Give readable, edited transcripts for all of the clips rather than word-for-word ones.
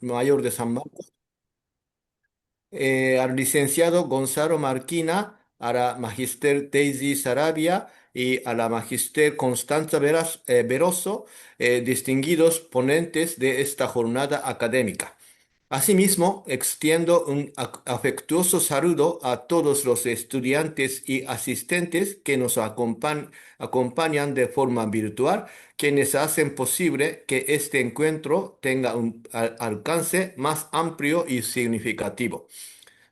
Mayor de San Marcos, al licenciado Gonzalo Marquina, a la magister Daisy Sarabia y a la magister Constanza Veroso, distinguidos ponentes de esta jornada académica. Asimismo, extiendo un afectuoso saludo a todos los estudiantes y asistentes que nos acompañan de forma virtual, quienes hacen posible que este encuentro tenga un alcance más amplio y significativo.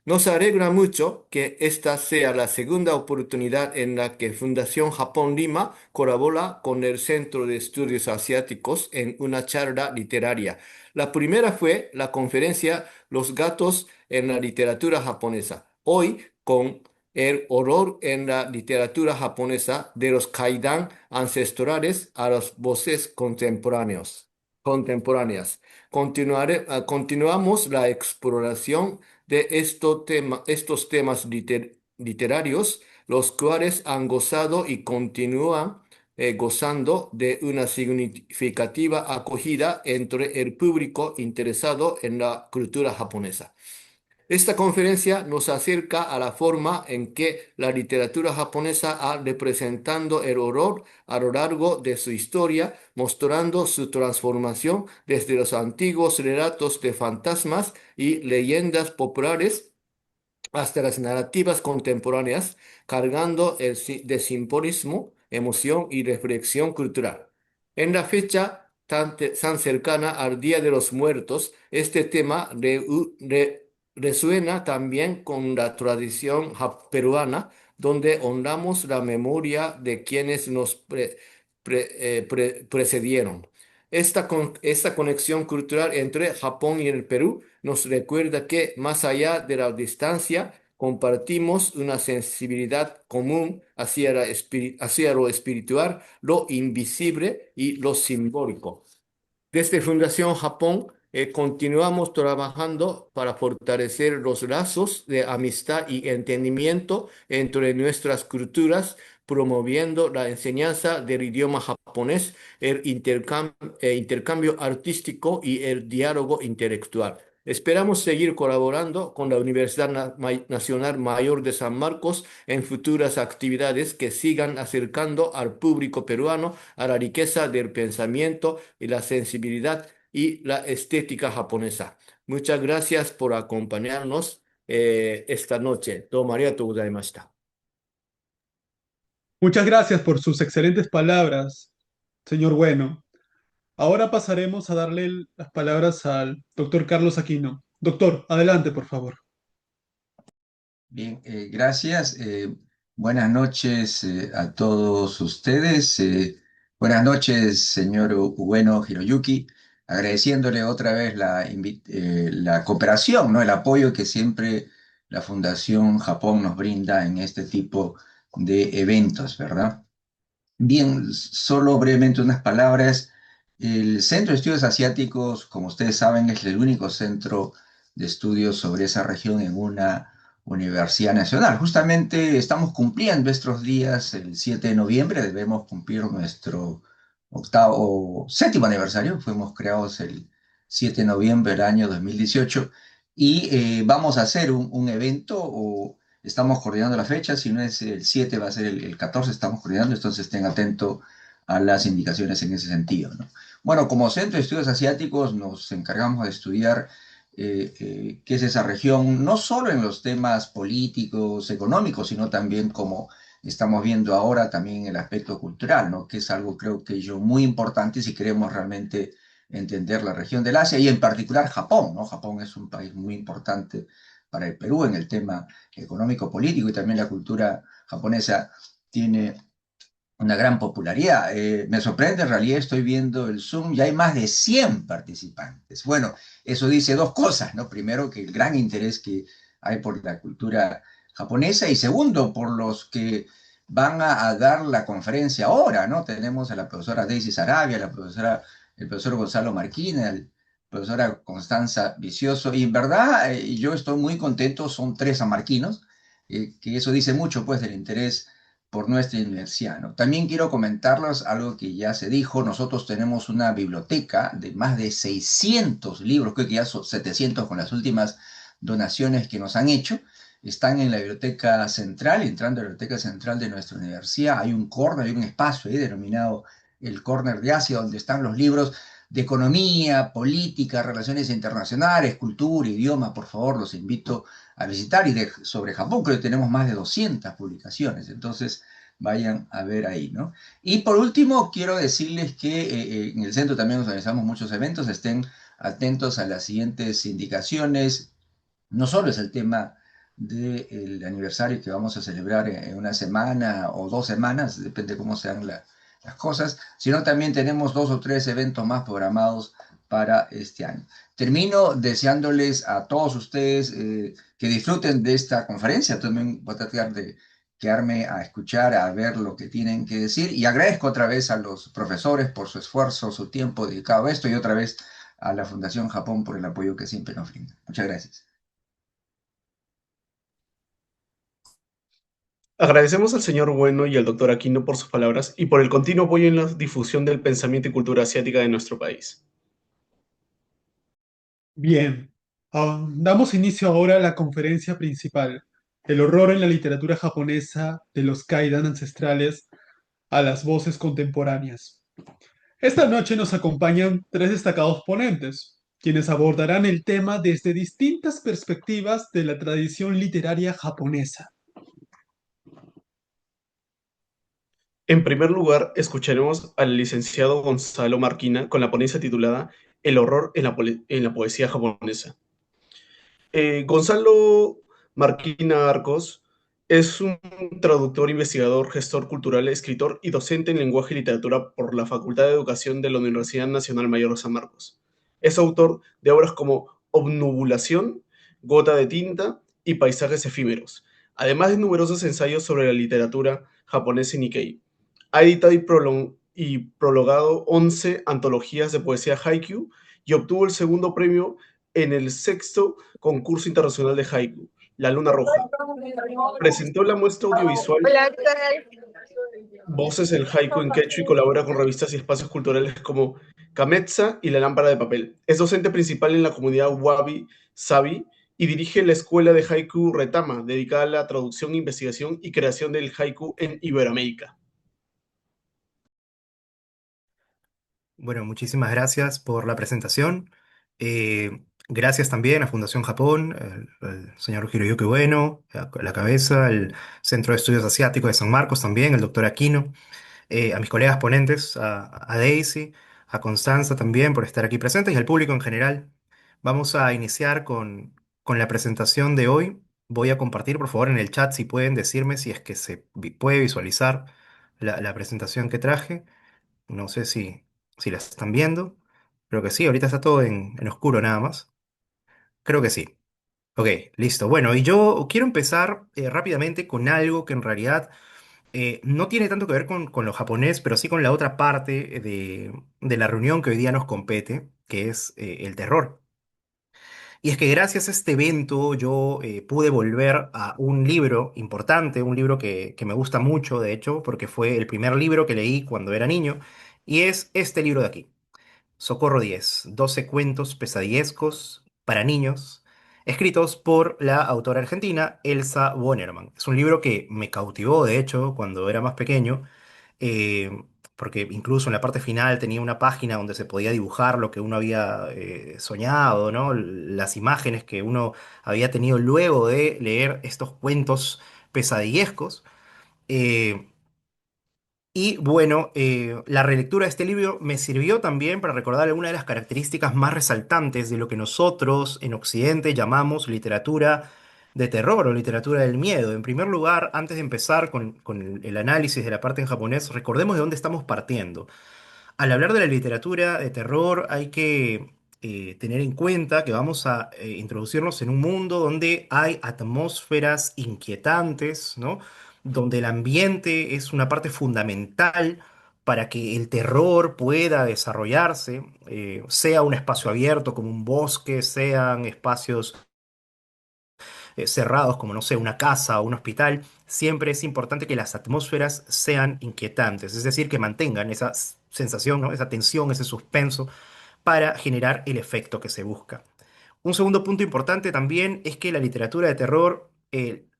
Nos alegra mucho que esta sea la segunda oportunidad en la que Fundación Japón Lima colabora con el Centro de Estudios Asiáticos en una charla literaria. La primera fue la conferencia Los gatos en la literatura japonesa. Hoy, con el horror en la literatura japonesa de los kaidan ancestrales a las voces contemporáneas. Continuamos la exploración de estos temas literarios, los cuales han gozado y continúan gozando de una significativa acogida entre el público interesado en la cultura japonesa. Esta conferencia nos acerca a la forma en que la literatura japonesa ha representado el horror a lo largo de su historia, mostrando su transformación desde los antiguos relatos de fantasmas y leyendas populares hasta las narrativas contemporáneas, cargando de simbolismo, emoción y reflexión cultural. En la fecha tan cercana al Día de los Muertos, este tema resuena también con la tradición peruana, donde honramos la memoria de quienes nos precedieron. Esta conexión cultural entre Japón y el Perú nos recuerda que, más allá de la distancia, compartimos una sensibilidad común hacia lo espiritual, lo invisible y lo simbólico. Desde Fundación Japón, continuamos trabajando para fortalecer los lazos de amistad y entendimiento entre nuestras culturas, promoviendo la enseñanza del idioma japonés, el intercambio artístico y el diálogo intelectual. Esperamos seguir colaborando con la Universidad Nacional Mayor de San Marcos en futuras actividades que sigan acercando al público peruano a la riqueza del pensamiento y la sensibilidad y la estética japonesa. Muchas gracias por acompañarnos esta noche. Domo arigatou gozaimashita. Muchas gracias por sus excelentes palabras, señor Bueno. Ahora pasaremos a darle las palabras al doctor Carlos Aquino. Doctor, adelante, por favor. Bien, gracias. Buenas noches a todos ustedes. Buenas noches, señor Ueno Hiroyuki. Agradeciéndole otra vez la cooperación, ¿no? El apoyo que siempre la Fundación Japón nos brinda en este tipo de eventos, ¿verdad? Bien, solo brevemente unas palabras. El Centro de Estudios Asiáticos, como ustedes saben, es el único centro de estudios sobre esa región en una universidad nacional. Justamente estamos cumpliendo estos días, el 7 de noviembre, debemos cumplir nuestro séptimo aniversario. Fuimos creados el 7 de noviembre del año 2018 y vamos a hacer un evento o estamos coordinando la fecha, si no es el 7 va a ser el 14, estamos coordinando, entonces estén atentos a las indicaciones en ese sentido, ¿no? Bueno, como Centro de Estudios Asiáticos nos encargamos de estudiar qué es esa región, no solo en los temas políticos, económicos, sino también como estamos viendo ahora, también el aspecto cultural, ¿no? Que es algo creo que yo muy importante si queremos realmente entender la región del Asia y en particular Japón, ¿no? Japón es un país muy importante para el Perú en el tema económico, político y también la cultura japonesa tiene una gran popularidad. Me sorprende, en realidad estoy viendo el Zoom, ya hay más de 100 participantes. Bueno, eso dice dos cosas, ¿no? Primero, que el gran interés que hay por la cultura japonesa y segundo, por los que van a dar la conferencia ahora, ¿no? Tenemos a la profesora Daisy Sarabia, el profesor Gonzalo Marquina, la profesora Constanza Vicioso, y en verdad yo estoy muy contento, son tres amarquinos, que eso dice mucho, pues, del interés por nuestra universidad, ¿no? También quiero comentarles algo que ya se dijo. Nosotros tenemos una biblioteca de más de 600 libros, creo que ya son 700 con las últimas donaciones que nos han hecho. Están en la biblioteca central, entrando a la biblioteca central de nuestra universidad. Hay un corner, hay un espacio ahí denominado el corner de Asia, donde están los libros de economía, política, relaciones internacionales, cultura, idioma. Por favor, los invito a visitar. Y sobre Japón creo que tenemos más de 200 publicaciones, entonces vayan a ver ahí, ¿no? Y por último, quiero decirles que en el centro también organizamos muchos eventos. Estén atentos a las siguientes indicaciones. No solo es el tema del aniversario que vamos a celebrar en una semana o 2 semanas, depende de cómo sean las cosas, sino también tenemos 2 o 3 eventos más programados para este año. Termino deseándoles a todos ustedes que disfruten de esta conferencia. También voy a tratar de quedarme a escuchar, a ver lo que tienen que decir, y agradezco otra vez a los profesores por su esfuerzo, su tiempo dedicado a esto, y otra vez a la Fundación Japón por el apoyo que siempre nos brinda. Muchas gracias. Agradecemos al señor Bueno y al doctor Aquino por sus palabras y por el continuo apoyo en la difusión del pensamiento y cultura asiática de nuestro país. Bien, damos inicio ahora a la conferencia principal, el horror en la literatura japonesa de los kaidan ancestrales a las voces contemporáneas. Esta noche nos acompañan tres destacados ponentes, quienes abordarán el tema desde distintas perspectivas de la tradición literaria japonesa. En primer lugar, escucharemos al licenciado Gonzalo Marquina con la ponencia titulada El horror en la poesía japonesa. Gonzalo Marquina Arcos es un traductor, investigador, gestor cultural, escritor y docente en lenguaje y literatura por la Facultad de Educación de la Universidad Nacional Mayor de San Marcos. Es autor de obras como Obnubulación, Gota de tinta y Paisajes efímeros, además de numerosos ensayos sobre la literatura japonesa y Nikkei. Ha editado y prologado 11 antologías de poesía haiku y obtuvo el segundo premio en el sexto concurso internacional de haiku, La Luna Roja. Presentó la muestra audiovisual Hola, ¿qué tal? Voces del Haiku en Quechua y colabora con revistas y espacios culturales como Kametsa y La Lámpara de Papel. Es docente principal en la comunidad Wabi Sabi y dirige la escuela de haiku Retama, dedicada a la traducción, investigación y creación del haiku en Iberoamérica. Bueno, muchísimas gracias por la presentación. Gracias también a Fundación Japón, al señor Hiroyuki Bueno, a la cabeza, al Centro de Estudios Asiáticos de San Marcos también, el doctor Aquino, a mis colegas ponentes, a Daisy, a Constanza también por estar aquí presentes y al público en general. Vamos a iniciar con la presentación de hoy. Voy a compartir, por favor, en el chat si pueden decirme si es que puede visualizar la presentación que traje. No sé si la están viendo. Creo que sí, ahorita está todo en oscuro nada más. Creo que sí. Ok, listo. Bueno, y yo quiero empezar rápidamente con algo que en realidad no tiene tanto que ver con lo japonés, pero sí con la otra parte de la reunión que hoy día nos compete, que es el terror. Y es que gracias a este evento yo pude volver a un libro importante, un libro que me gusta mucho, de hecho, porque fue el primer libro que leí cuando era niño, y es este libro de aquí. Socorro 10, 12 cuentos pesadillescos para niños, escritos por la autora argentina Elsa Bonerman. Es un libro que me cautivó, de hecho, cuando era más pequeño, eh, porque incluso en la parte final tenía una página donde se podía dibujar lo que uno había soñado, ¿no? Las imágenes que uno había tenido luego de leer estos cuentos pesadillescos. Eh, y bueno, la relectura de este libro me sirvió también para recordar algunas de las características más resaltantes de lo que nosotros en Occidente llamamos literatura de terror o literatura del miedo. En primer lugar, antes de empezar con el análisis de la parte en japonés, recordemos de dónde estamos partiendo. Al hablar de la literatura de terror hay que tener en cuenta que vamos a introducirnos en un mundo donde hay atmósferas inquietantes, ¿no? Donde el ambiente es una parte fundamental para que el terror pueda desarrollarse, sea un espacio abierto como un bosque, sean espacios cerrados, como no sé, una casa o un hospital, siempre es importante que las atmósferas sean inquietantes, es decir, que mantengan esa sensación, ¿no? Esa tensión, ese suspenso, para generar el efecto que se busca. Un segundo punto importante también es que la literatura de terror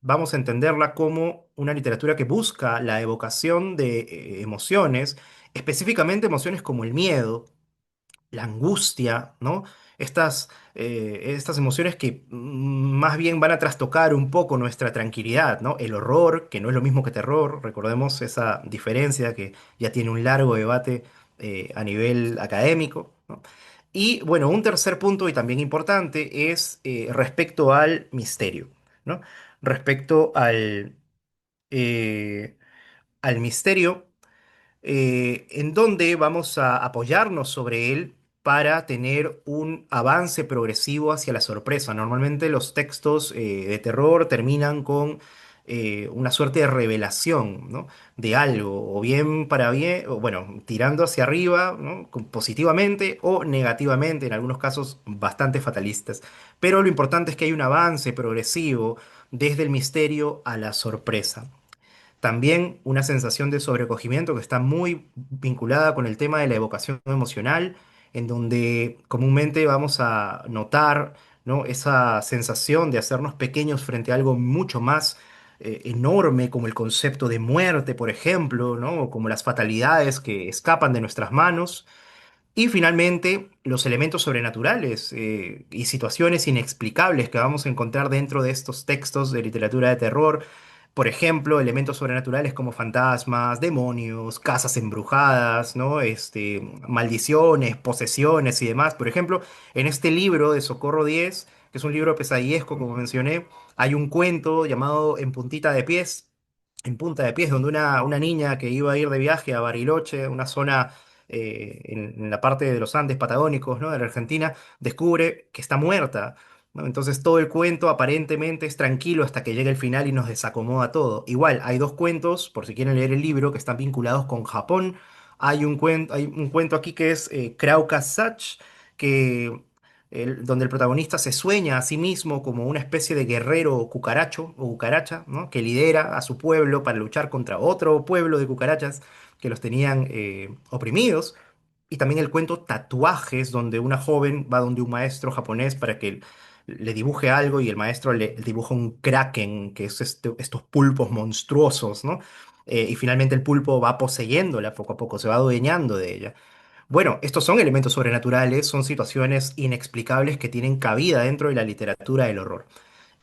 vamos a entenderla como una literatura que busca la evocación de emociones, específicamente emociones como el miedo, la angustia, ¿no? Estas emociones que más bien van a trastocar un poco nuestra tranquilidad, ¿no? El horror, que no es lo mismo que terror, recordemos esa diferencia que ya tiene un largo debate a nivel académico, ¿no? Y bueno, un tercer punto y también importante es respecto al misterio, ¿no? Respecto eh, al misterio en donde vamos a apoyarnos sobre él para tener un avance progresivo hacia la sorpresa. Normalmente los textos de terror terminan con una suerte de revelación, ¿no? De algo, o bien para bien, o bueno, tirando hacia arriba, ¿no? Positivamente o negativamente, en algunos casos bastante fatalistas. Pero lo importante es que hay un avance progresivo desde el misterio a la sorpresa. También una sensación de sobrecogimiento que está muy vinculada con el tema de la evocación emocional, en donde comúnmente vamos a notar, ¿no? Esa sensación de hacernos pequeños frente a algo mucho más enorme, como el concepto de muerte, por ejemplo, ¿no? O como las fatalidades que escapan de nuestras manos. Y finalmente, los elementos sobrenaturales y situaciones inexplicables que vamos a encontrar dentro de estos textos de literatura de terror. Por ejemplo, elementos sobrenaturales como fantasmas, demonios, casas embrujadas, ¿no? Maldiciones, posesiones y demás. Por ejemplo, en este libro de Socorro 10, que es un libro pesadillesco, como mencioné, hay un cuento llamado En Punta de Pies, donde una niña que iba a ir de viaje a Bariloche, una zona en la parte de los Andes patagónicos, ¿no? De la Argentina, descubre que está muerta, ¿no? Entonces todo el cuento aparentemente es tranquilo hasta que llega el final y nos desacomoda todo. Igual, hay dos cuentos, por si quieren leer el libro, que están vinculados con Japón. Hay un cuento aquí que es Krauka-Sach, que donde el protagonista se sueña a sí mismo como una especie de guerrero cucaracho o cucaracha, ¿no? Que lidera a su pueblo para luchar contra otro pueblo de cucarachas que los tenían oprimidos. Y también el cuento Tatuajes, donde una joven va donde un maestro japonés para que le dibuje algo y el maestro le dibuja un kraken, que es estos pulpos monstruosos, ¿no? Y finalmente el pulpo va poseyéndola poco a poco, se va adueñando de ella. Bueno, estos son elementos sobrenaturales, son situaciones inexplicables que tienen cabida dentro de la literatura del horror.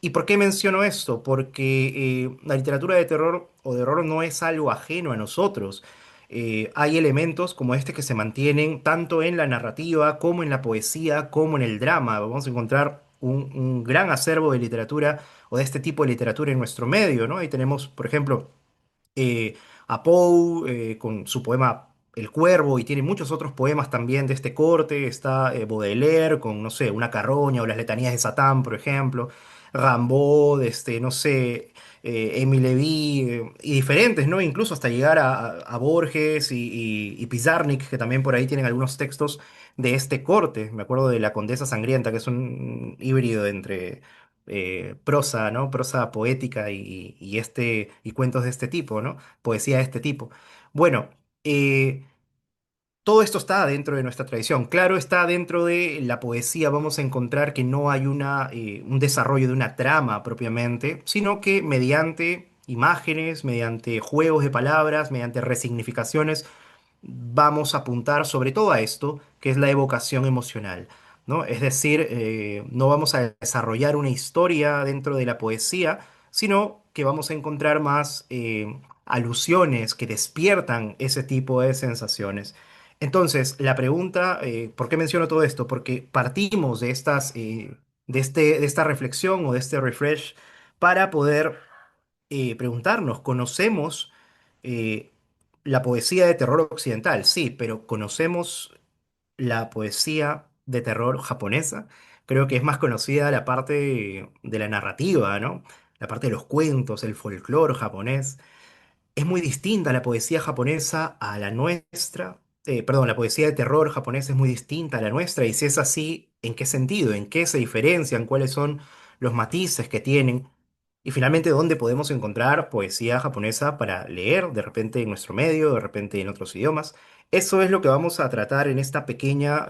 ¿Y por qué menciono esto? Porque la literatura de terror o de horror no es algo ajeno a nosotros. Hay elementos como este que se mantienen tanto en la narrativa como en la poesía, como en el drama. Vamos a encontrar un gran acervo de literatura o de este tipo de literatura en nuestro medio, ¿no? Ahí tenemos, por ejemplo, eh, a Poe con su poema El Cuervo y tiene muchos otros poemas también de este corte. Está Baudelaire con, no sé, Una carroña o Las letanías de Satán, por ejemplo. Rimbaud, no sé, Émile Levy y diferentes, ¿no? Incluso hasta llegar a Borges y Pizarnik, que también por ahí tienen algunos textos de este corte. Me acuerdo de La Condesa Sangrienta, que es un híbrido entre prosa, ¿no? Prosa poética y cuentos de este tipo, ¿no? Poesía de este tipo. Bueno, eh, todo esto está dentro de nuestra tradición. Claro, está dentro de la poesía. Vamos a encontrar que no hay un desarrollo de una trama propiamente, sino que mediante imágenes, mediante juegos de palabras, mediante resignificaciones, vamos a apuntar sobre todo a esto, que es la evocación emocional, ¿no? Es decir, no vamos a desarrollar una historia dentro de la poesía, sino que vamos a encontrar más alusiones que despiertan ese tipo de sensaciones. Entonces, la pregunta, ¿por qué menciono todo esto? Porque partimos de de esta reflexión o de este refresh para poder preguntarnos, ¿conocemos eh, la poesía de terror occidental? Sí, pero ¿conocemos la poesía de terror japonesa? Creo que es más conocida la parte de la narrativa, ¿no? La parte de los cuentos, el folclore japonés. Es muy distinta la poesía japonesa a la nuestra. Perdón, la poesía de terror japonesa es muy distinta a la nuestra. Y si es así, ¿en qué sentido? ¿En qué se diferencian? ¿Cuáles son los matices que tienen y finalmente dónde podemos encontrar poesía japonesa para leer, de repente en nuestro medio, de repente en otros idiomas. Eso es lo que vamos a tratar en esta pequeña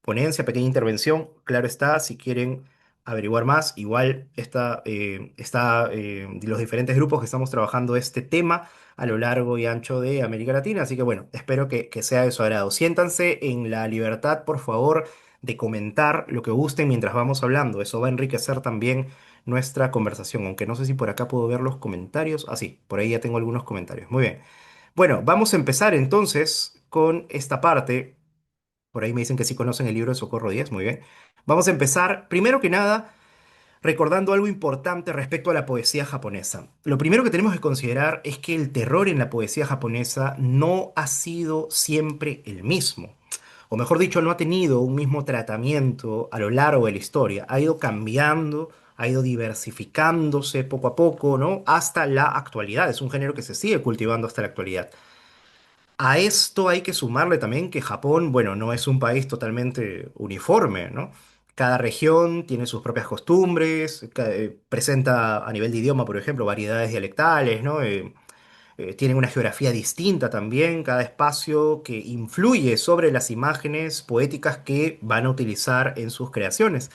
ponencia, pequeña intervención. Claro está, si quieren averiguar más, igual los diferentes grupos que estamos trabajando este tema a lo largo y ancho de América Latina. Así que bueno, espero que sea de su agrado. Siéntanse en la libertad, por favor, de comentar lo que gusten mientras vamos hablando. Eso va a enriquecer también nuestra conversación, aunque no sé si por acá puedo ver los comentarios. Ah, sí, por ahí ya tengo algunos comentarios. Muy bien. Bueno, vamos a empezar entonces con esta parte. Por ahí me dicen que sí conocen el libro de Socorro Díaz. Muy bien. Vamos a empezar, primero que nada, recordando algo importante respecto a la poesía japonesa. Lo primero que tenemos que considerar es que el terror en la poesía japonesa no ha sido siempre el mismo. O mejor dicho, no ha tenido un mismo tratamiento a lo largo de la historia. Ha ido cambiando, ha ido diversificándose poco a poco, ¿no? Hasta la actualidad. Es un género que se sigue cultivando hasta la actualidad. A esto hay que sumarle también que Japón, bueno, no es un país totalmente uniforme, ¿no? Cada región tiene sus propias costumbres, presenta a nivel de idioma, por ejemplo, variedades dialectales, ¿no? Tienen una geografía distinta también, cada espacio que influye sobre las imágenes poéticas que van a utilizar en sus creaciones.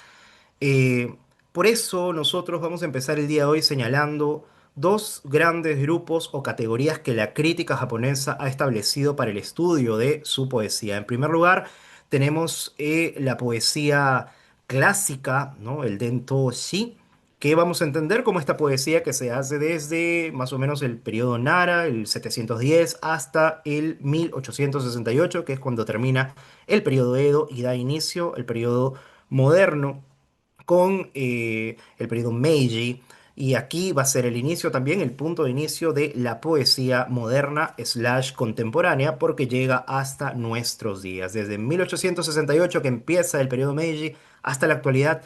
Eh, por eso nosotros vamos a empezar el día de hoy señalando dos grandes grupos o categorías que la crítica japonesa ha establecido para el estudio de su poesía. En primer lugar, tenemos la poesía clásica, ¿no? El Dento-shi, que vamos a entender como esta poesía que se hace desde más o menos el periodo Nara, el 710, hasta el 1868, que es cuando termina el periodo Edo y da inicio el periodo moderno con el periodo Meiji. Y aquí va a ser el inicio también, el punto de inicio de la poesía moderna slash contemporánea, porque llega hasta nuestros días. Desde 1868, que empieza el periodo Meiji, hasta la actualidad,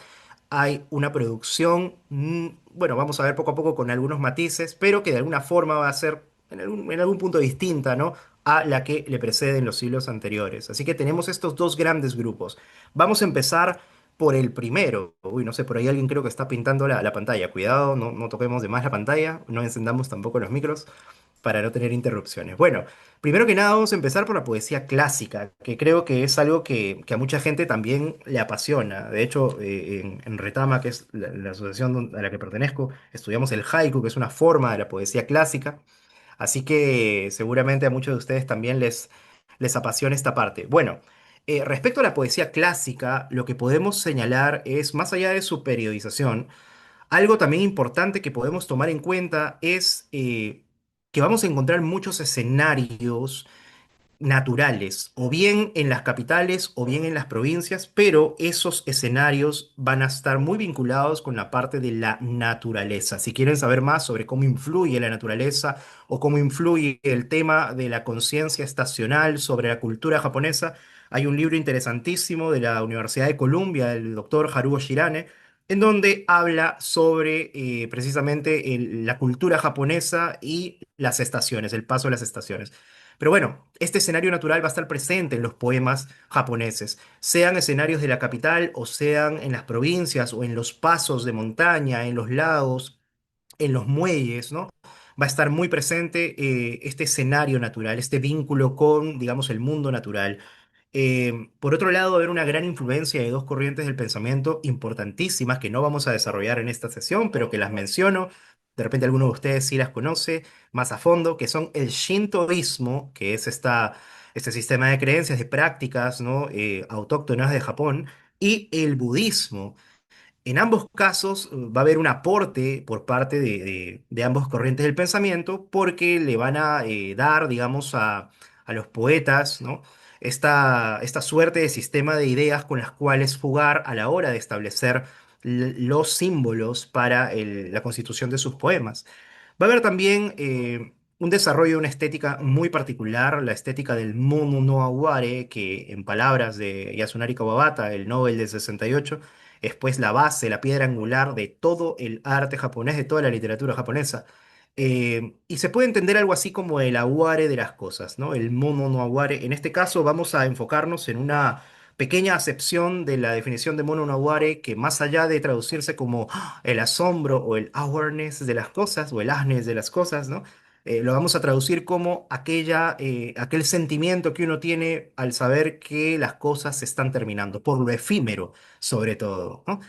hay una producción, bueno, vamos a ver poco a poco con algunos matices, pero que de alguna forma va a ser en algún punto distinta, ¿no? A la que le precede en los siglos anteriores. Así que tenemos estos dos grandes grupos. Vamos a empezar por el primero. Uy, no sé, por ahí alguien creo que está pintando la pantalla. Cuidado, no toquemos de más la pantalla, no encendamos tampoco los micros para no tener interrupciones. Bueno, primero que nada vamos a empezar por la poesía clásica, que creo que es algo que a mucha gente también le apasiona. De hecho, en Retama, que es la asociación a la que pertenezco, estudiamos el haiku, que es una forma de la poesía clásica. Así que seguramente a muchos de ustedes también les apasiona esta parte. Bueno, respecto a la poesía clásica, lo que podemos señalar es, más allá de su periodización, algo también importante que podemos tomar en cuenta es que vamos a encontrar muchos escenarios naturales, o bien en las capitales o bien en las provincias, pero esos escenarios van a estar muy vinculados con la parte de la naturaleza. Si quieren saber más sobre cómo influye la naturaleza o cómo influye el tema de la conciencia estacional sobre la cultura japonesa, hay un libro interesantísimo de la Universidad de Columbia, del doctor Haruo Shirane, en donde habla sobre precisamente la cultura japonesa y las estaciones, el paso de las estaciones. Pero bueno, este escenario natural va a estar presente en los poemas japoneses, sean escenarios de la capital o sean en las provincias o en los pasos de montaña, en los lagos, en los muelles, ¿no? Va a estar muy presente este escenario natural, este vínculo con, digamos, el mundo natural. Por otro lado, va a haber una gran influencia de dos corrientes del pensamiento importantísimas que no vamos a desarrollar en esta sesión, pero que las menciono. De repente alguno de ustedes sí las conoce más a fondo, que son el shintoísmo, que es este sistema de creencias, de prácticas, ¿no? Autóctonas de Japón, y el budismo. En ambos casos va a haber un aporte por parte de ambos corrientes del pensamiento porque le van a dar, digamos, a los poetas, ¿no? Esta suerte de sistema de ideas con las cuales jugar a la hora de establecer los símbolos para la constitución de sus poemas. Va a haber también un desarrollo de una estética muy particular, la estética del Mono no Aware, que en palabras de Yasunari Kawabata, el Nobel del 68, es pues la base, la piedra angular de todo el arte japonés, de toda la literatura japonesa. Y se puede entender algo así como el aware de las cosas, ¿no? El mono no aware. En este caso vamos a enfocarnos en una pequeña acepción de la definición de mono no ware, que más allá de traducirse como el asombro o el awareness de las cosas o el asnes de las cosas, ¿no? Lo vamos a traducir como aquel sentimiento que uno tiene al saber que las cosas se están terminando, por lo efímero, sobre todo, ¿no?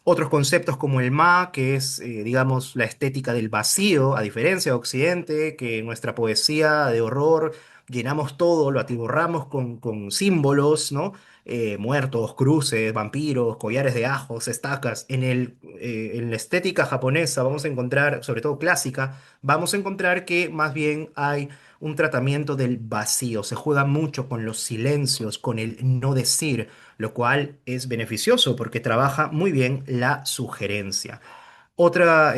Otros conceptos como el Ma, que es, digamos, la estética del vacío, a diferencia de Occidente, que en nuestra poesía de horror llenamos todo, lo atiborramos con símbolos, ¿no? Muertos, cruces, vampiros, collares de ajos, estacas. En la estética japonesa vamos a encontrar, sobre todo clásica, vamos a encontrar que más bien hay un tratamiento del vacío. Se juega mucho con los silencios, con el no decir, lo cual es beneficioso porque trabaja muy bien la sugerencia. Otra,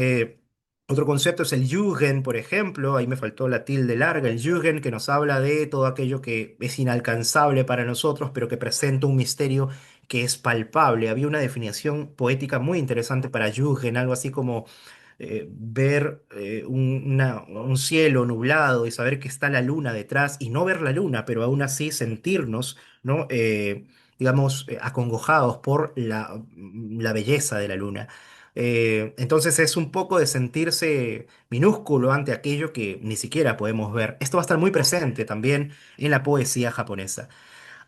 otro concepto es el Yugen, por ejemplo, ahí me faltó la tilde larga, el Yugen que nos habla de todo aquello que es inalcanzable para nosotros, pero que presenta un misterio que es palpable. Había una definición poética muy interesante para Yugen, algo así como ver un cielo nublado y saber que está la luna detrás y no ver la luna, pero aún así sentirnos, ¿no? Digamos, acongojados por la belleza de la luna. Entonces es un poco de sentirse minúsculo ante aquello que ni siquiera podemos ver. Esto va a estar muy presente también en la poesía japonesa.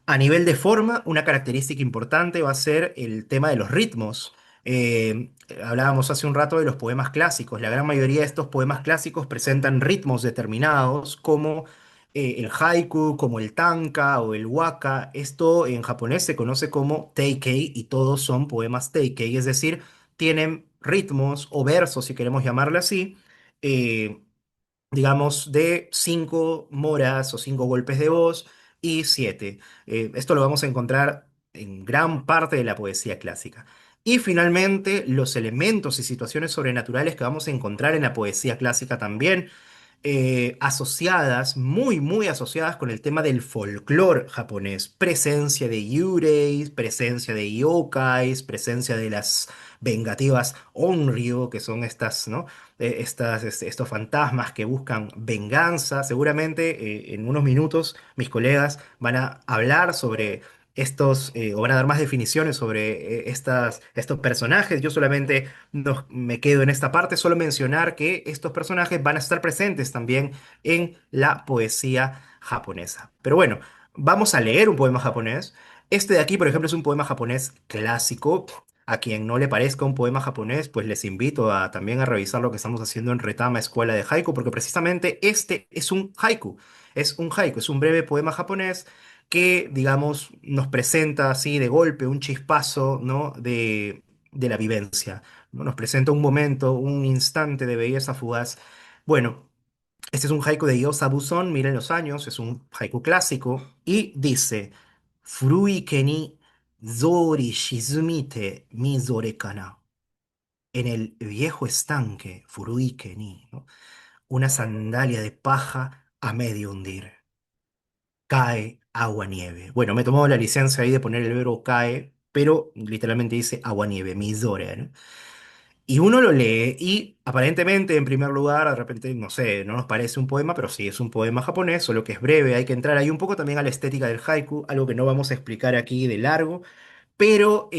A nivel de forma, una característica importante va a ser el tema de los ritmos. Hablábamos hace un rato de los poemas clásicos. La gran mayoría de estos poemas clásicos presentan ritmos determinados, como el haiku, como el tanka o el waka. Esto en japonés se conoce como teikei y todos son poemas teikei, es decir, tienen ritmos o versos, si queremos llamarlo así, eh, digamos, de 5 moras o 5 golpes de voz y 7. Esto lo vamos a encontrar en gran parte de la poesía clásica. Y finalmente, los elementos y situaciones sobrenaturales que vamos a encontrar en la poesía clásica también asociadas, muy, muy asociadas con el tema del folclore japonés. Presencia de yureis, presencia de yokais, presencia de las vengativas onryo, que son estas, ¿no? Estos fantasmas que buscan venganza. Seguramente en unos minutos mis colegas van a hablar sobre o van a dar más definiciones sobre estos personajes. Yo solamente me quedo en esta parte, solo mencionar que estos personajes van a estar presentes también en la poesía japonesa. Pero bueno, vamos a leer un poema japonés. Este de aquí, por ejemplo, es un poema japonés clásico. A quien no le parezca un poema japonés, pues les invito también a revisar lo que estamos haciendo en Retama Escuela de Haiku, porque precisamente este es un haiku. Es un haiku, es un breve poema japonés que, digamos, nos presenta así de golpe un chispazo, ¿no? de la vivencia, ¿no? Nos presenta un momento, un instante de belleza fugaz. Bueno, este es un haiku de Yosabu Son, miren los años, es un haiku clásico, y dice, Furui ke ni zori shizumite mizore kana. En el viejo estanque, Furui ke ni, ¿no? Una sandalia de paja a medio hundir. Cae agua nieve. Bueno, me tomó la licencia ahí de poner el verbo cae, pero literalmente dice agua nieve, mizore, ¿no? Y uno lo lee y aparentemente, en primer lugar, de repente, no sé, no nos parece un poema, pero sí es un poema japonés, solo que es breve, hay que entrar ahí un poco también a la estética del haiku, algo que no vamos a explicar aquí de largo, pero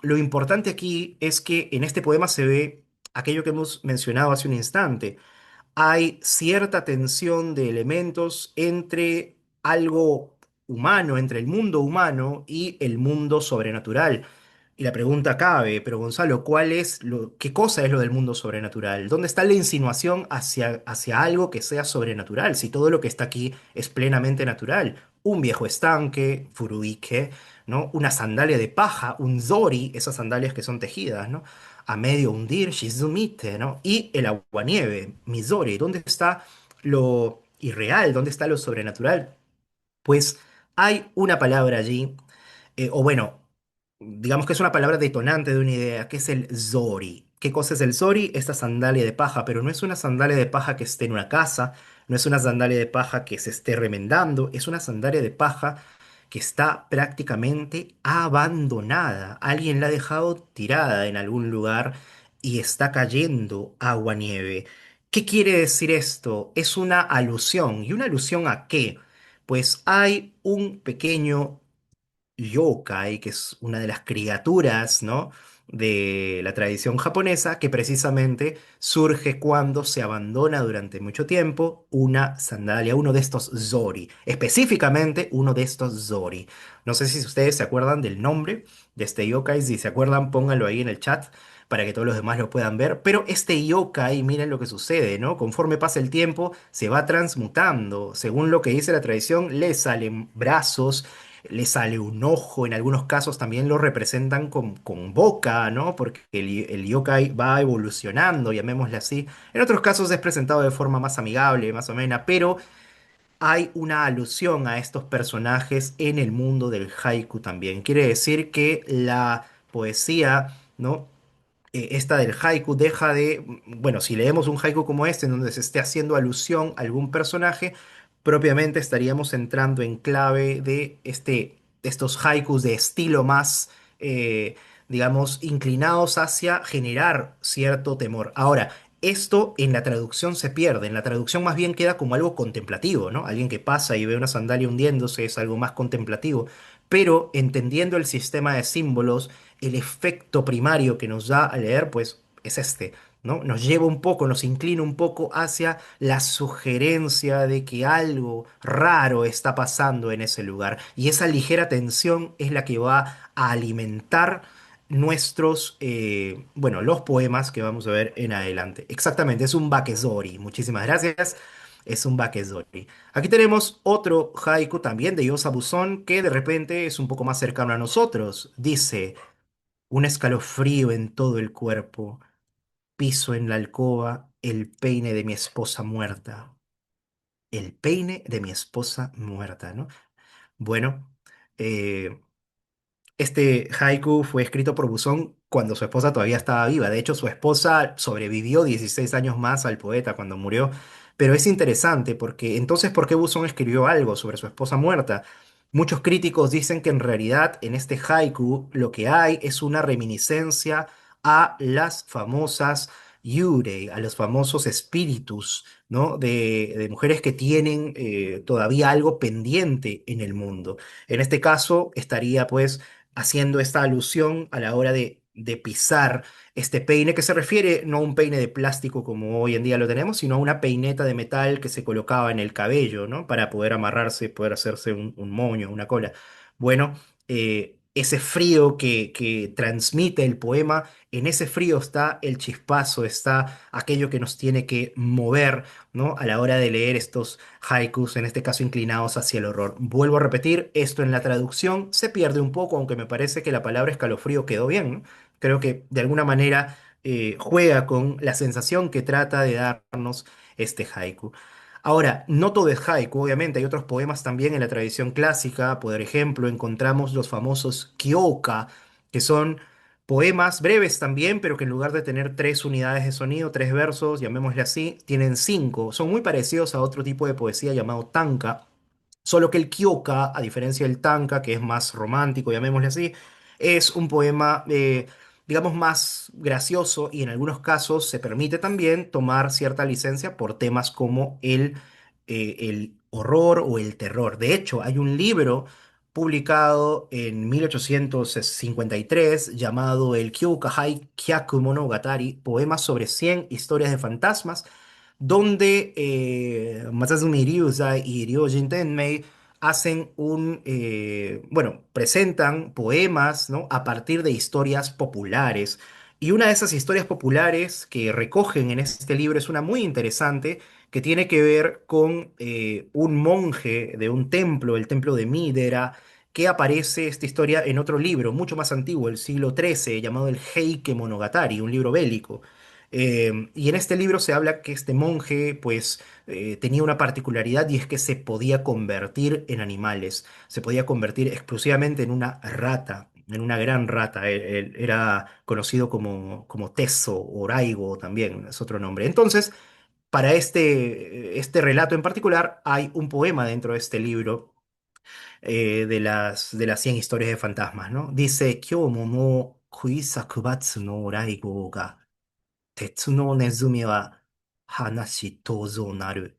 lo importante aquí es que en este poema se ve aquello que hemos mencionado hace un instante, hay cierta tensión de elementos entre algo humano, entre el mundo humano y el mundo sobrenatural. Y la pregunta cabe, pero Gonzalo, qué cosa es lo del mundo sobrenatural? ¿Dónde está la insinuación hacia algo que sea sobrenatural? Si todo lo que está aquí es plenamente natural. Un viejo estanque, furuike, ¿no? Una sandalia de paja, un zori, esas sandalias que son tejidas, ¿no? A medio hundir, shizumite, ¿no? Y el aguanieve, Mizori, ¿dónde está lo irreal? ¿Dónde está lo sobrenatural? Pues hay una palabra allí, o bueno, digamos que es una palabra detonante de una idea, que es el Zori. ¿Qué cosa es el Zori? Esta sandalia de paja, pero no es una sandalia de paja que esté en una casa, no es una sandalia de paja que se esté remendando, es una sandalia de paja que está prácticamente abandonada. Alguien la ha dejado tirada en algún lugar y está cayendo agua nieve. ¿Qué quiere decir esto? Es una alusión. ¿Y una alusión a qué? Pues hay un pequeño yokai, que es una de las criaturas, ¿no? de la tradición japonesa, que precisamente surge cuando se abandona durante mucho tiempo una sandalia, uno de estos zori, específicamente uno de estos zori. No sé si ustedes se acuerdan del nombre de este yokai, si se acuerdan, pónganlo ahí en el chat para que todos los demás lo puedan ver. Pero este yokai, miren lo que sucede, ¿no? Conforme pasa el tiempo, se va transmutando. Según lo que dice la tradición, le salen brazos, le sale un ojo, en algunos casos también lo representan con boca, ¿no? Porque el yokai va evolucionando, llamémosle así. En otros casos es presentado de forma más amigable, más o menos, pero hay una alusión a estos personajes en el mundo del haiku también. Quiere decir que la poesía, ¿no? Esta del haiku deja de, bueno, si leemos un haiku como este, en donde se esté haciendo alusión a algún personaje, propiamente estaríamos entrando en clave de estos haikus de estilo más, eh, digamos, inclinados hacia generar cierto temor. Ahora, esto en la traducción se pierde, en la traducción más bien queda como algo contemplativo, ¿no? Alguien que pasa y ve una sandalia hundiéndose es algo más contemplativo, pero entendiendo el sistema de símbolos, el efecto primario que nos da a leer, pues es este, ¿no? Nos lleva un poco, nos inclina un poco hacia la sugerencia de que algo raro está pasando en ese lugar. Y esa ligera tensión es la que va a alimentar bueno, los poemas que vamos a ver en adelante. Exactamente, es un bakezori. Muchísimas gracias. Es un bakezori. Aquí tenemos otro haiku también de Yosa Buzón que de repente es un poco más cercano a nosotros. Dice: un escalofrío en todo el cuerpo, piso en la alcoba el peine de mi esposa muerta. El peine de mi esposa muerta, ¿no? Bueno, eh, este haiku fue escrito por Buzón cuando su esposa todavía estaba viva. De hecho, su esposa sobrevivió 16 años más al poeta cuando murió. Pero es interesante porque entonces, ¿por qué Buzón escribió algo sobre su esposa muerta? Muchos críticos dicen que en realidad en este haiku lo que hay es una reminiscencia a las famosas yurei, a los famosos espíritus, ¿no? de mujeres que tienen todavía algo pendiente en el mundo. En este caso estaría pues haciendo esta alusión a la hora de pisar este peine, que se refiere no a un peine de plástico como hoy en día lo tenemos, sino a una peineta de metal que se colocaba en el cabello, ¿no? Para poder amarrarse, poder hacerse un moño, una cola. Bueno, ese frío que transmite el poema, en ese frío está el chispazo, está aquello que nos tiene que mover, ¿no? A la hora de leer estos haikus, en este caso inclinados hacia el horror. Vuelvo a repetir, esto en la traducción se pierde un poco, aunque me parece que la palabra escalofrío quedó bien, ¿no? Creo que de alguna manera juega con la sensación que trata de darnos este haiku. Ahora, no todo es haiku, obviamente, hay otros poemas también en la tradición clásica. Por ejemplo, encontramos los famosos kyoka, que son poemas breves también, pero que en lugar de tener 3 unidades de sonido, 3 versos, llamémosle así, tienen 5. Son muy parecidos a otro tipo de poesía llamado tanka, solo que el kyoka, a diferencia del tanka, que es más romántico, llamémosle así, es un poema, digamos, más gracioso y en algunos casos se permite también tomar cierta licencia por temas como el horror o el terror. De hecho, hay un libro publicado en 1853 llamado el Kyūkai Hyaku Monogatari, poemas sobre 100 historias de fantasmas, donde Masazumi Ryuza y Ryojin Tenmei hacen bueno, presentan poemas, ¿no? a partir de historias populares. Y una de esas historias populares que recogen en este libro es una muy interesante que tiene que ver con un monje de un templo, el templo de Midera, que aparece esta historia en otro libro, mucho más antiguo, el siglo XIII, llamado el Heike Monogatari, un libro bélico. Y en este libro se habla que este monje, pues, tenía una particularidad y es que se podía convertir en animales, se podía convertir exclusivamente en una rata, en una gran rata. Él era conocido como Teso o Raigo también, es otro nombre. Entonces, para este relato en particular, hay un poema dentro de este libro de las 100 historias de fantasmas, ¿no? Dice: Kyomo no kuisakubatsu no raigo ga Tetsu no Nezumi wa hanashi tozo naru.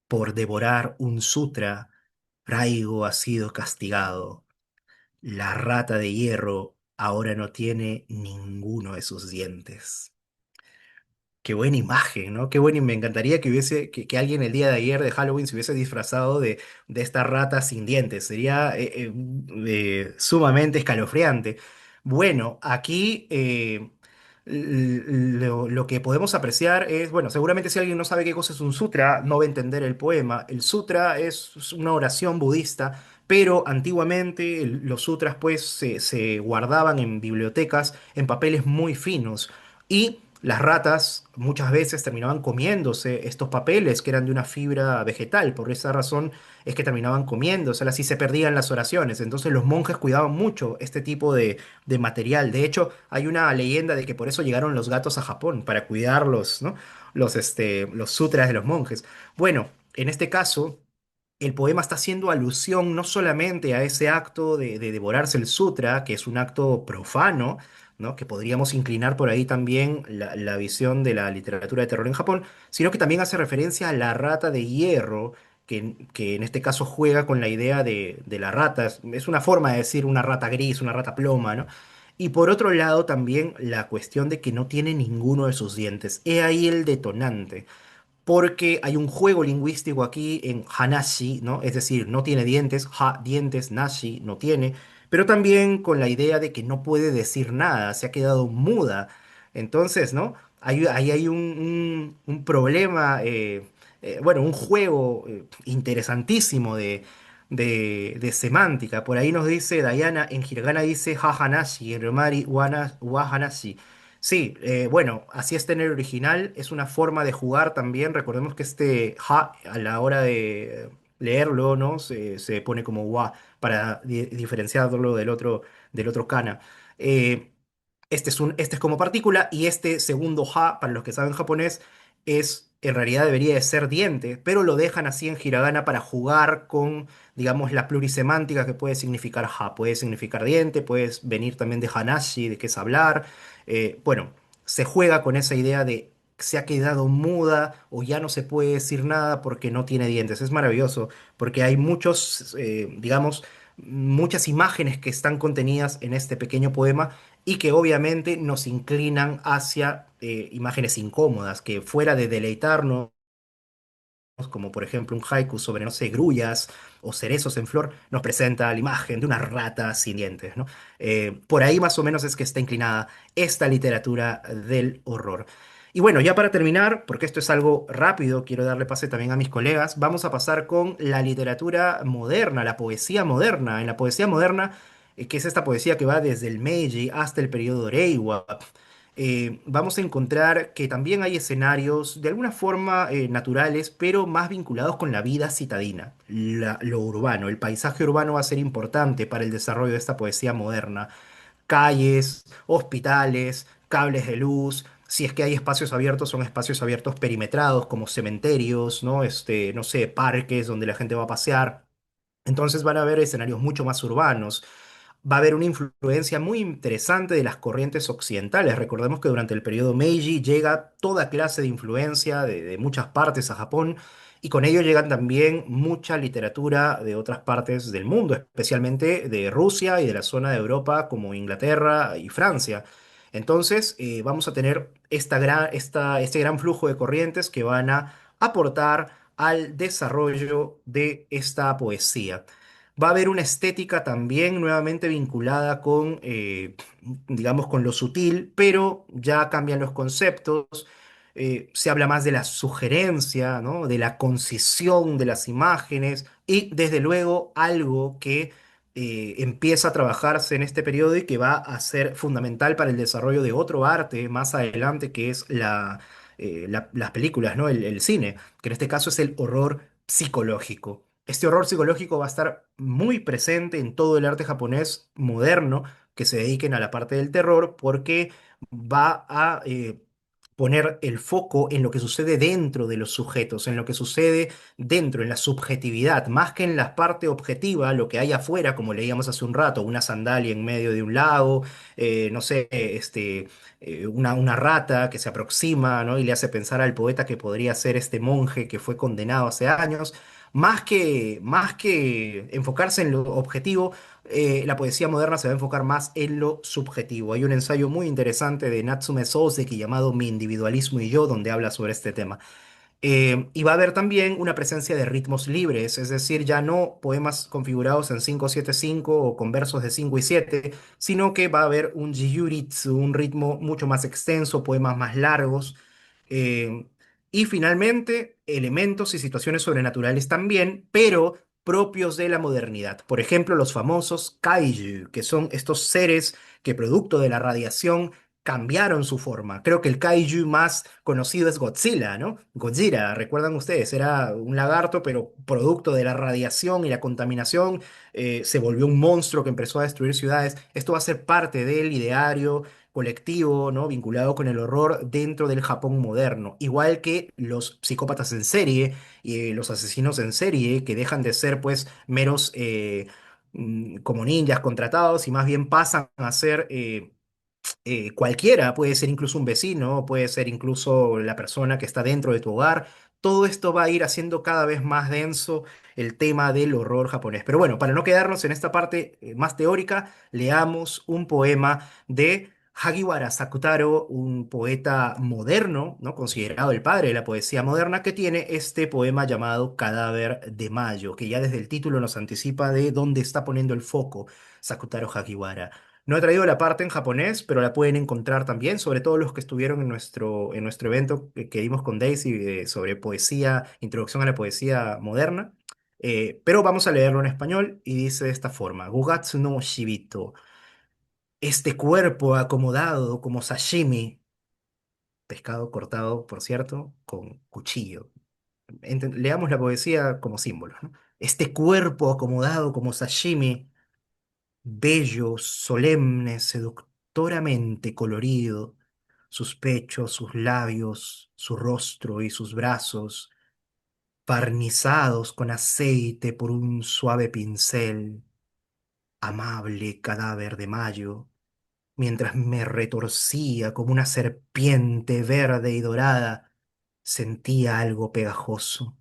Por devorar un sutra, Raigo ha sido castigado. La rata de hierro ahora no tiene ninguno de sus dientes. Qué buena imagen, ¿no? Qué bueno, y me encantaría que hubiese, que alguien el día de ayer de Halloween se hubiese disfrazado de esta rata sin dientes. Sería sumamente escalofriante. Bueno, aquí lo que podemos apreciar es, bueno, seguramente si alguien no sabe qué cosa es un sutra, no va a entender el poema. El sutra es una oración budista, pero antiguamente los sutras pues se guardaban en bibliotecas en papeles muy finos. Y las ratas muchas veces terminaban comiéndose estos papeles que eran de una fibra vegetal. Por esa razón es que terminaban comiéndoselas y se perdían las oraciones. Entonces los monjes cuidaban mucho este tipo de material. De hecho, hay una leyenda de que por eso llegaron los gatos a Japón, para cuidarlos, ¿no? Los sutras de los monjes. Bueno, en este caso el poema está haciendo alusión no solamente a ese acto de devorarse el sutra, que es un acto profano, ¿no? Que podríamos inclinar por ahí también la visión de la literatura de terror en Japón, sino que también hace referencia a la rata de hierro, que en este caso juega con la idea de la rata. Es una forma de decir una rata gris, una rata ploma, ¿no? Y por otro lado también la cuestión de que no tiene ninguno de sus dientes. He ahí el detonante porque hay un juego lingüístico aquí en Hanashi, ¿no? Es decir, no tiene dientes, ha, dientes, nashi, no tiene, pero también con la idea de que no puede decir nada, se ha quedado muda. Entonces, ¿no? Ahí hay un problema, bueno, un juego interesantísimo de semántica. Por ahí nos dice Diana, en hiragana dice ha hanashi, en romari wa hanashi. Sí, bueno, así está en el original, es una forma de jugar también. Recordemos que este ja a la hora de leerlo, ¿no? Se pone como wa para diferenciarlo del otro kana. Eh, este es como partícula y este segundo ha, para los que saben japonés, en realidad debería de ser diente, pero lo dejan así en hiragana para jugar con, digamos, la plurisemántica que puede significar ha. Puede significar diente, puede venir también de hanashi, de que es hablar. Bueno, se juega con esa idea de se ha quedado muda o ya no se puede decir nada porque no tiene dientes. Es maravilloso porque hay muchos, digamos, muchas imágenes que están contenidas en este pequeño poema y que obviamente nos inclinan hacia imágenes incómodas, que fuera de deleitarnos, como por ejemplo un haiku sobre, no sé, grullas o cerezos en flor, nos presenta la imagen de una rata sin dientes, ¿no? Por ahí más o menos es que está inclinada esta literatura del horror. Y bueno, ya para terminar, porque esto es algo rápido, quiero darle pase también a mis colegas, vamos a pasar con la literatura moderna, la poesía moderna. En la poesía moderna, que es esta poesía que va desde el Meiji hasta el periodo Reiwa, vamos a encontrar que también hay escenarios de alguna forma naturales, pero más vinculados con la vida citadina, lo urbano. El paisaje urbano va a ser importante para el desarrollo de esta poesía moderna. Calles, hospitales, cables de luz. Si es que hay espacios abiertos, son espacios abiertos perimetrados, como cementerios, ¿no? No sé, parques donde la gente va a pasear. Entonces van a haber escenarios mucho más urbanos. Va a haber una influencia muy interesante de las corrientes occidentales. Recordemos que durante el periodo Meiji llega toda clase de influencia de muchas partes a Japón y con ello llegan también mucha literatura de otras partes del mundo, especialmente de Rusia y de la zona de Europa como Inglaterra y Francia. Entonces vamos a tener este gran flujo de corrientes que van a aportar al desarrollo de esta poesía. Va a haber una estética también nuevamente vinculada con, digamos, con lo sutil, pero ya cambian los conceptos. Se habla más de la sugerencia, ¿no? De la concisión de las imágenes y, desde luego, algo que empieza a trabajarse en este periodo y que va a ser fundamental para el desarrollo de otro arte más adelante, que es las películas, ¿no? El cine, que en este caso es el horror psicológico. Este horror psicológico va a estar muy presente en todo el arte japonés moderno que se dediquen a la parte del terror porque va a poner el foco en lo que sucede dentro de los sujetos, en lo que sucede dentro, en la subjetividad, más que en la parte objetiva, lo que hay afuera, como leíamos hace un rato, una sandalia en medio de un lago, no sé, una rata que se aproxima, ¿no? Y le hace pensar al poeta que podría ser este monje que fue condenado hace años. más que enfocarse en lo objetivo, la poesía moderna se va a enfocar más en lo subjetivo. Hay un ensayo muy interesante de Natsume Soseki llamado Mi individualismo y yo, donde habla sobre este tema. Y va a haber también una presencia de ritmos libres, es decir, ya no poemas configurados en 5-7-5 o con versos de 5 y 7, sino que va a haber un jiuritsu, un ritmo mucho más extenso, poemas más largos. eh, y finalmente, elementos y situaciones sobrenaturales también, pero propios de la modernidad. Por ejemplo, los famosos kaiju, que son estos seres que producto de la radiación cambiaron su forma. Creo que el kaiju más conocido es Godzilla, ¿no? Godzilla, recuerdan ustedes, era un lagarto, pero producto de la radiación y la contaminación, se volvió un monstruo que empezó a destruir ciudades. Esto va a ser parte del ideario colectivo, ¿no? Vinculado con el horror dentro del Japón moderno. Igual que los psicópatas en serie y los asesinos en serie, que dejan de ser, pues, meros como ninjas contratados y más bien pasan a ser cualquiera, puede ser incluso un vecino, puede ser incluso la persona que está dentro de tu hogar. Todo esto va a ir haciendo cada vez más denso el tema del horror japonés. Pero bueno, para no quedarnos en esta parte más teórica, leamos un poema de Hagiwara Sakutaro, un poeta moderno, ¿no? Considerado el padre de la poesía moderna, que tiene este poema llamado Cadáver de Mayo, que ya desde el título nos anticipa de dónde está poniendo el foco Sakutaro Hagiwara. No he traído la parte en japonés, pero la pueden encontrar también, sobre todo los que estuvieron en nuestro evento que dimos con Daisy sobre poesía, introducción a la poesía moderna. Pero vamos a leerlo en español y dice de esta forma: Gugatsu no Shibito, este cuerpo acomodado como sashimi, pescado cortado, por cierto, con cuchillo. Leamos la poesía como símbolo, ¿no? Este cuerpo acomodado como sashimi, bello, solemne, seductoramente colorido, sus pechos, sus labios, su rostro y sus brazos, barnizados con aceite por un suave pincel, amable cadáver de mayo, mientras me retorcía como una serpiente verde y dorada, sentía algo pegajoso,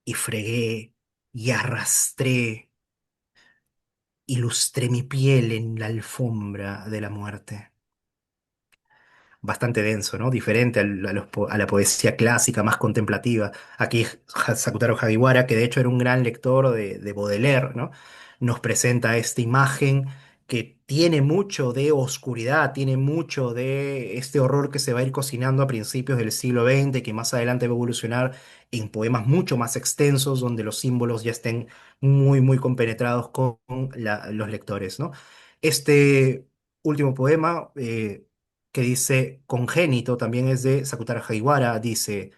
y fregué y arrastré, ilustré mi piel en la alfombra de la muerte. Bastante denso, ¿no? Diferente a la poesía clásica, más contemplativa. Aquí Sakutaro Hagiwara, que de hecho era un gran lector de Baudelaire, ¿no? Nos presenta esta imagen que tiene mucho de oscuridad, tiene mucho de este horror que se va a ir cocinando a principios del siglo XX, que más adelante va a evolucionar en poemas mucho más extensos, donde los símbolos ya estén muy, muy compenetrados con los lectores, ¿no? Este último poema, que dice Congénito, también es de Sakutara Hagiwara, dice: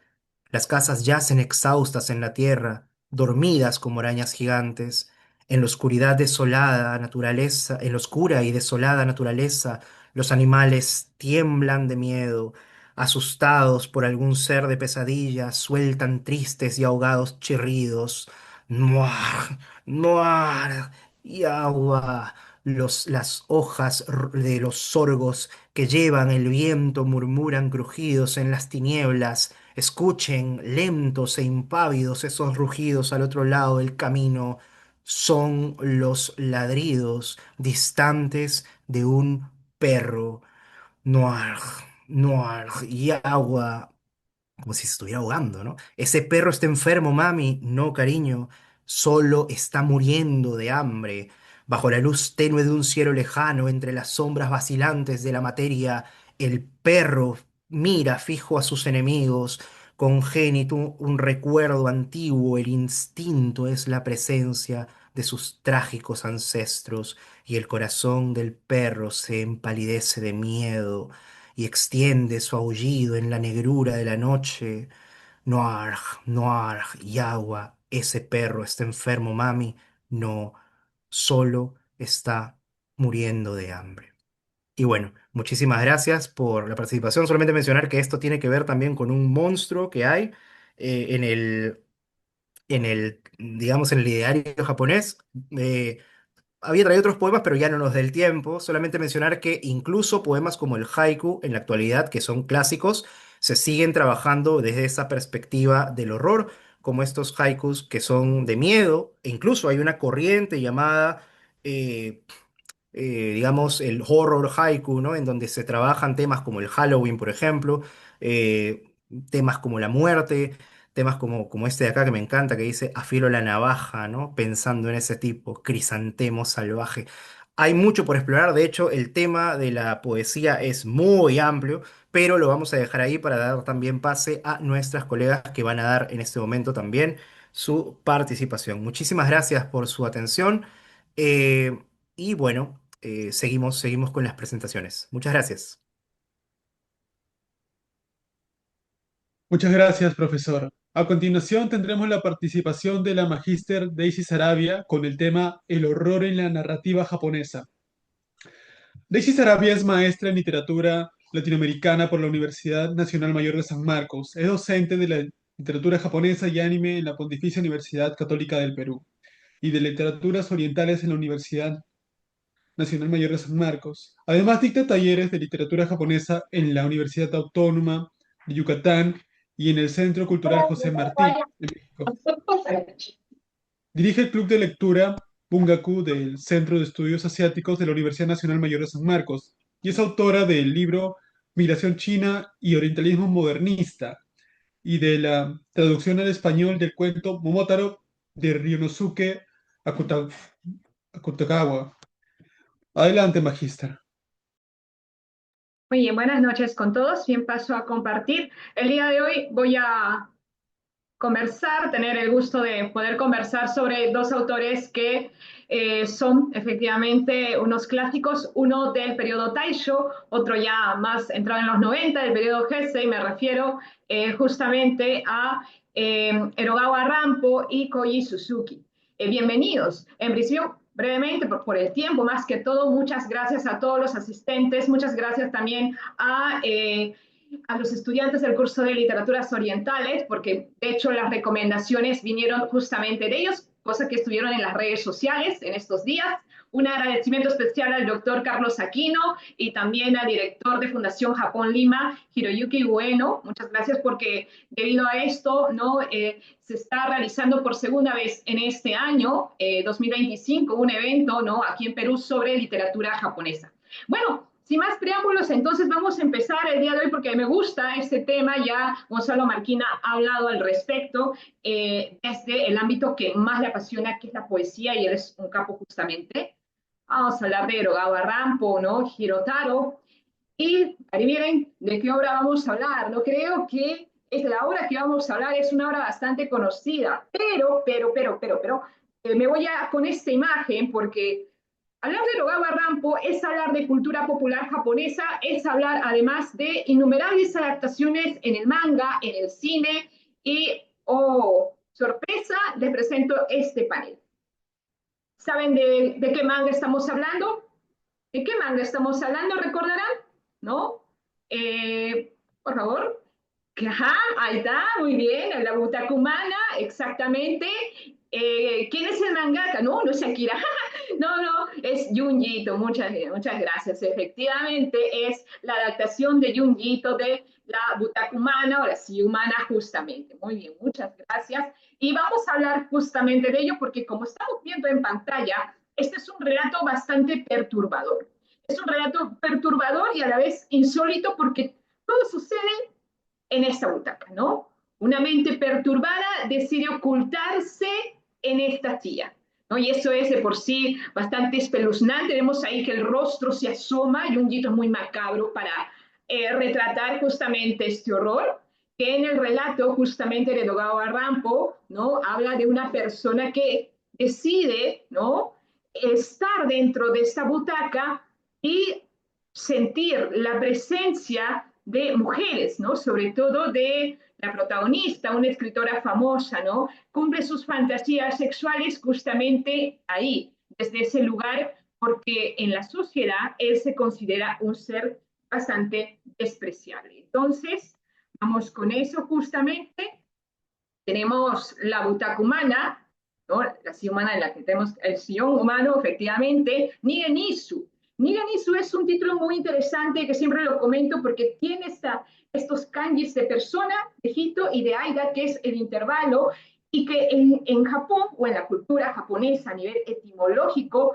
las casas yacen exhaustas en la tierra, dormidas como arañas gigantes, en la oscuridad desolada naturaleza, en la oscura y desolada naturaleza, los animales tiemblan de miedo, asustados por algún ser de pesadilla, sueltan tristes y ahogados chirridos. Noir, noir, y agua. Las hojas de los sorgos que llevan el viento murmuran crujidos en las tinieblas. Escuchen lentos e impávidos esos rugidos al otro lado del camino. Son los ladridos distantes de un perro. Noir, noir, y agua como si se estuviera ahogando, ¿no? Ese perro está enfermo, mami. No, cariño, solo está muriendo de hambre. Bajo la luz tenue de un cielo lejano, entre las sombras vacilantes de la materia, el perro mira fijo a sus enemigos. Congénito, un recuerdo antiguo, el instinto es la presencia de sus trágicos ancestros, y el corazón del perro se empalidece de miedo y extiende su aullido en la negrura de la noche. Noir, noir, Yagua, ese perro está enfermo, mami. No, solo está muriendo de hambre. Y bueno, muchísimas gracias por la participación. Solamente mencionar que esto tiene que ver también con un monstruo que hay digamos, en el ideario japonés. Había traído otros poemas, pero ya no nos da el tiempo. Solamente mencionar que incluso poemas como el haiku en la actualidad, que son clásicos, se siguen trabajando desde esa perspectiva del horror, como estos haikus que son de miedo, e incluso hay una corriente llamada eh, digamos, el horror haiku, ¿no? En donde se trabajan temas como el Halloween, por ejemplo, eh, temas como la muerte, temas como este de acá que me encanta, que dice afilo la navaja, ¿no? Pensando en ese tipo, crisantemo salvaje. Hay mucho por explorar, de hecho, el tema de la poesía es muy amplio, pero lo vamos a dejar ahí para dar también pase a nuestras colegas que van a dar en este momento también su participación. Muchísimas gracias por su atención. Eh, y bueno, seguimos con las presentaciones. Muchas gracias. Muchas gracias, profesor. A continuación tendremos la participación de la magíster Daisy Sarabia con el tema El horror en la narrativa japonesa. Daisy Sarabia es maestra en literatura latinoamericana por la Universidad Nacional Mayor de San Marcos. Es docente de la literatura japonesa y anime en la Pontificia Universidad Católica del Perú y de literaturas orientales en la Universidad Nacional Mayor de San Marcos. Además, dicta talleres de literatura japonesa en la Universidad Autónoma de Yucatán y en el Centro Cultural José Martí, en México. Dirige el Club de Lectura Bungaku del Centro de Estudios Asiáticos de la Universidad Nacional Mayor de San Marcos y es autora del libro Migración China y Orientalismo Modernista y de la traducción al español del cuento Momotaro de Ryonosuke Akuta- Akutagawa. Adelante, magíster. Muy bien, buenas noches con todos. Bien, paso a compartir. El día de hoy voy a conversar, tener el gusto de poder conversar sobre dos autores que son efectivamente unos clásicos, uno del periodo Taisho, otro ya más entrado en los 90, del periodo Heisei. Me refiero justamente a Erogawa Rampo y Koji Suzuki. Bienvenidos. En principio, brevemente, por el tiempo, más que todo, muchas gracias a todos los asistentes, muchas gracias también a los estudiantes del curso de literaturas orientales, porque de hecho las recomendaciones vinieron justamente de ellos, cosa que estuvieron en las redes sociales en estos días. Un agradecimiento especial al doctor Carlos Aquino y también al director de Fundación Japón Lima, Hiroyuki Ueno. Muchas gracias porque debido a esto, ¿no? Se está realizando por segunda vez en este año, 2025, un evento, ¿no? Aquí en Perú sobre literatura japonesa. Bueno, sin más preámbulos, entonces vamos a empezar el día de hoy porque me gusta este tema. Ya Gonzalo Marquina ha hablado al respecto desde el ámbito que más le apasiona, que es la poesía, y él es un capo justamente. Vamos a hablar de Erogawa Rampo, ¿no? Hirotaro. Y adivinen de qué obra vamos a hablar. No creo que es la obra que vamos a hablar, es una obra bastante conocida, pero, me voy a con esta imagen porque hablar de Erogawa Rampo es hablar de cultura popular japonesa, es hablar además de innumerables adaptaciones en el manga, en el cine y, oh, sorpresa, les presento este panel. ¿Saben de qué manga estamos hablando? ¿De qué manga estamos hablando? ¿Recordarán? ¿No? Por favor. Ajá, ahí está, muy bien, la Butakumana, exactamente. ¿Quién es el mangaka? No, no es Akira. No, no, es Junji Ito. Muchas gracias. Efectivamente, es la adaptación de Junji Ito de la Butakumana o la Sea Humana, justamente. Muy bien, muchas gracias. Y vamos a hablar justamente de ello porque, como estamos viendo en pantalla, este es un relato bastante perturbador. Es un relato perturbador y a la vez insólito porque todo sucede en esta butaca, ¿no? Una mente perturbada decide ocultarse en esta silla, ¿no? Y eso es de por sí bastante espeluznante. Vemos ahí que el rostro se asoma y un grito muy macabro para retratar justamente este horror, que en el relato justamente de Edogawa Rampo, ¿no? Habla de una persona que decide, ¿no? Estar dentro de esta butaca y sentir la presencia de mujeres, ¿no? Sobre todo de la protagonista, una escritora famosa, ¿no? Cumple sus fantasías sexuales justamente ahí, desde ese lugar, porque en la sociedad él se considera un ser bastante despreciable. Entonces, vamos con eso justamente. Tenemos la butaca humana, ¿no? La silla humana en la que tenemos el sillón humano, efectivamente, Nigenisu. Nigenisu es un título muy interesante que siempre lo comento porque tiene estos kanjis de persona, de Hito y de Aida, que es el intervalo, y que en Japón o en la cultura japonesa a nivel etimológico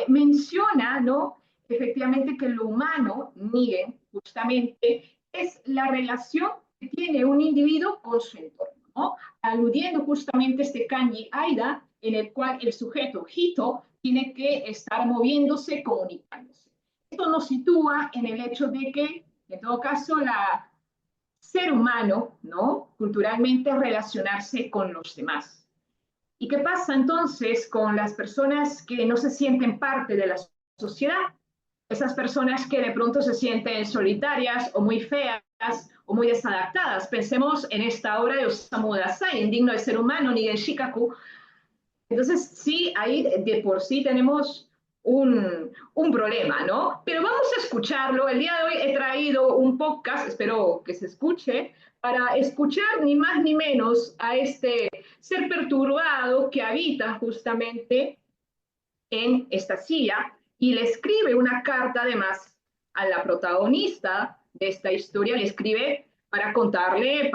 menciona, ¿no? Efectivamente que lo humano, Nigen, justamente, es la relación que tiene un individuo con su entorno, ¿no? Aludiendo justamente a este kanji Aida, en el cual el sujeto Hito tiene que estar moviéndose, comunicándose. Esto nos sitúa en el hecho de que, en todo caso, la ser humano, ¿no? Culturalmente relacionarse con los demás. ¿Y qué pasa entonces con las personas que no se sienten parte de la sociedad? Esas personas que de pronto se sienten solitarias o muy feas o muy desadaptadas. Pensemos en esta obra de Osamu Dazai, Indigno de ser humano, Nigen Shikaku. Entonces, sí, ahí de por sí tenemos un problema, ¿no? Pero vamos a escucharlo. El día de hoy he traído un podcast, espero que se escuche, para escuchar ni más ni menos a este ser perturbado que habita justamente en esta silla y le escribe una carta además a la protagonista de esta historia, le escribe para contarle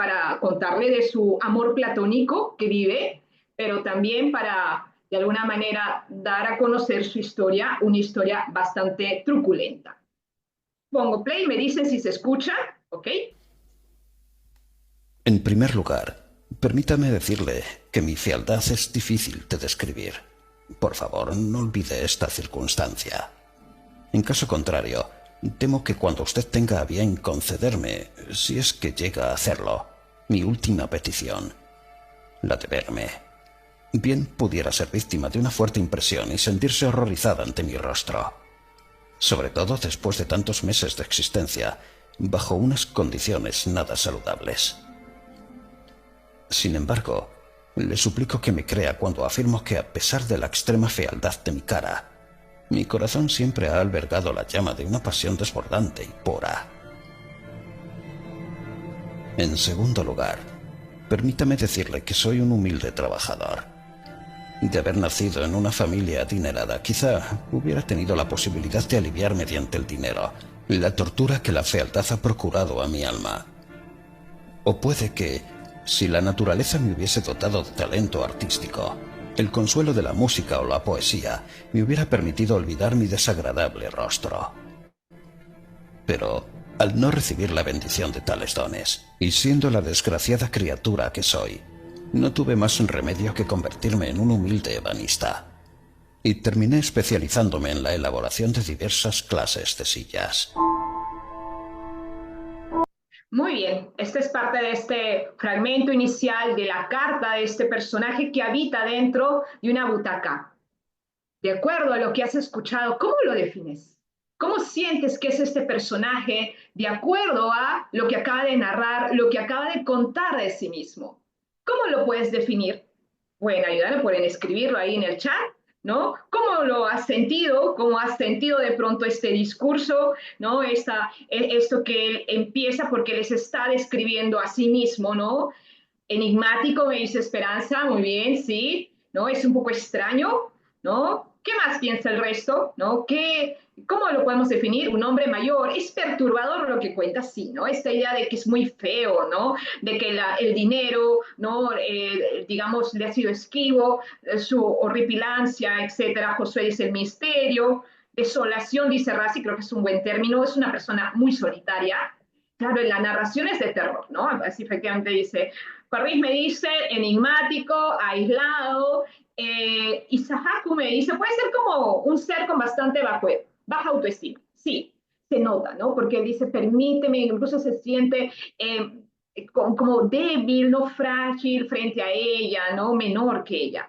de su amor platónico que vive, pero también para de alguna manera dar a conocer su historia, una historia bastante truculenta. Pongo play, me dicen si se escucha, ¿ok? En primer lugar, permítame decirle que mi fealdad es difícil de describir. Por favor, no olvide esta circunstancia. En caso contrario, temo que cuando usted tenga a bien concederme, si es que llega a hacerlo, mi última petición, la de verme, bien pudiera ser víctima de una fuerte impresión y sentirse horrorizada ante mi rostro. Sobre todo después de tantos meses de existencia, bajo unas condiciones nada saludables. Sin embargo, le suplico que me crea cuando afirmo que a pesar de la extrema fealdad de mi cara, mi corazón siempre ha albergado la llama de una pasión desbordante y pura. En segundo lugar, permítame decirle que soy un humilde trabajador. De haber nacido en una familia adinerada, quizá hubiera tenido la posibilidad de aliviar mediante el dinero la tortura que la fealdad ha procurado a mi alma. O puede que, si la naturaleza me hubiese dotado de talento artístico, el consuelo de la música o la poesía me hubiera permitido olvidar mi desagradable rostro. Pero, al no recibir la bendición de tales dones, y siendo la desgraciada criatura que soy, no tuve más remedio que convertirme en un humilde ebanista, y terminé especializándome en la elaboración de diversas clases de sillas. Muy bien, esta es parte de este fragmento inicial de la carta de este personaje que habita dentro de una butaca. De acuerdo a lo que has escuchado, ¿cómo lo defines? ¿Cómo sientes que es este personaje de acuerdo a lo que acaba de narrar, lo que acaba de contar de sí mismo? ¿Cómo lo puedes definir? Pueden ayudarme, pueden escribirlo ahí en el chat, ¿no? ¿Cómo lo has sentido? ¿Cómo has sentido de pronto este discurso, ¿no? Esto que él empieza porque les está describiendo a sí mismo, ¿no? Enigmático, me dice Esperanza, muy bien, sí, ¿no? Es un poco extraño, ¿no? ¿Qué más piensa el resto, ¿no? ¿Cómo lo podemos definir? Un hombre mayor, es perturbador lo que cuenta, sí, ¿no? Esta idea de que es muy feo, ¿no? De que el dinero, ¿no? Digamos, le ha sido esquivo, su horripilancia, etcétera. Josué dice el misterio, desolación, dice Rassi, creo que es un buen término, es una persona muy solitaria. Claro, en la narración es de terror, ¿no? Así efectivamente dice, Parris me dice enigmático, aislado, y Sahaku me dice, puede ser como un ser con bastante baja autoestima. Sí, se nota, ¿no? Porque él dice, permíteme, incluso se siente como débil, no frágil frente a ella, ¿no? Menor que ella.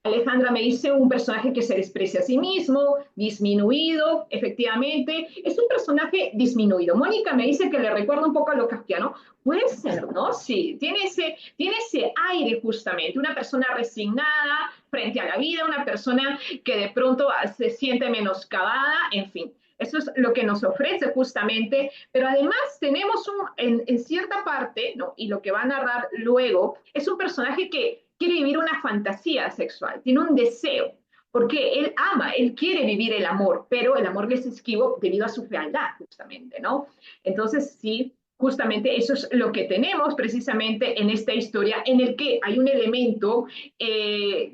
Alejandra me dice un personaje que se desprecia a sí mismo, disminuido, efectivamente, es un personaje disminuido. Mónica me dice que le recuerda un poco a lo kafkiano. Puede ser, ¿no? Sí, tiene ese aire justamente, una persona resignada frente a la vida, una persona que de pronto se siente menoscabada, en fin. Eso es lo que nos ofrece justamente, pero además tenemos en cierta parte, ¿no? Y lo que va a narrar luego, es un personaje que quiere vivir una fantasía sexual, tiene un deseo, porque él ama, él quiere vivir el amor, pero el amor le es esquivo debido a su fealdad, justamente, ¿no? Entonces, sí, justamente eso es lo que tenemos precisamente en esta historia, en el que hay un elemento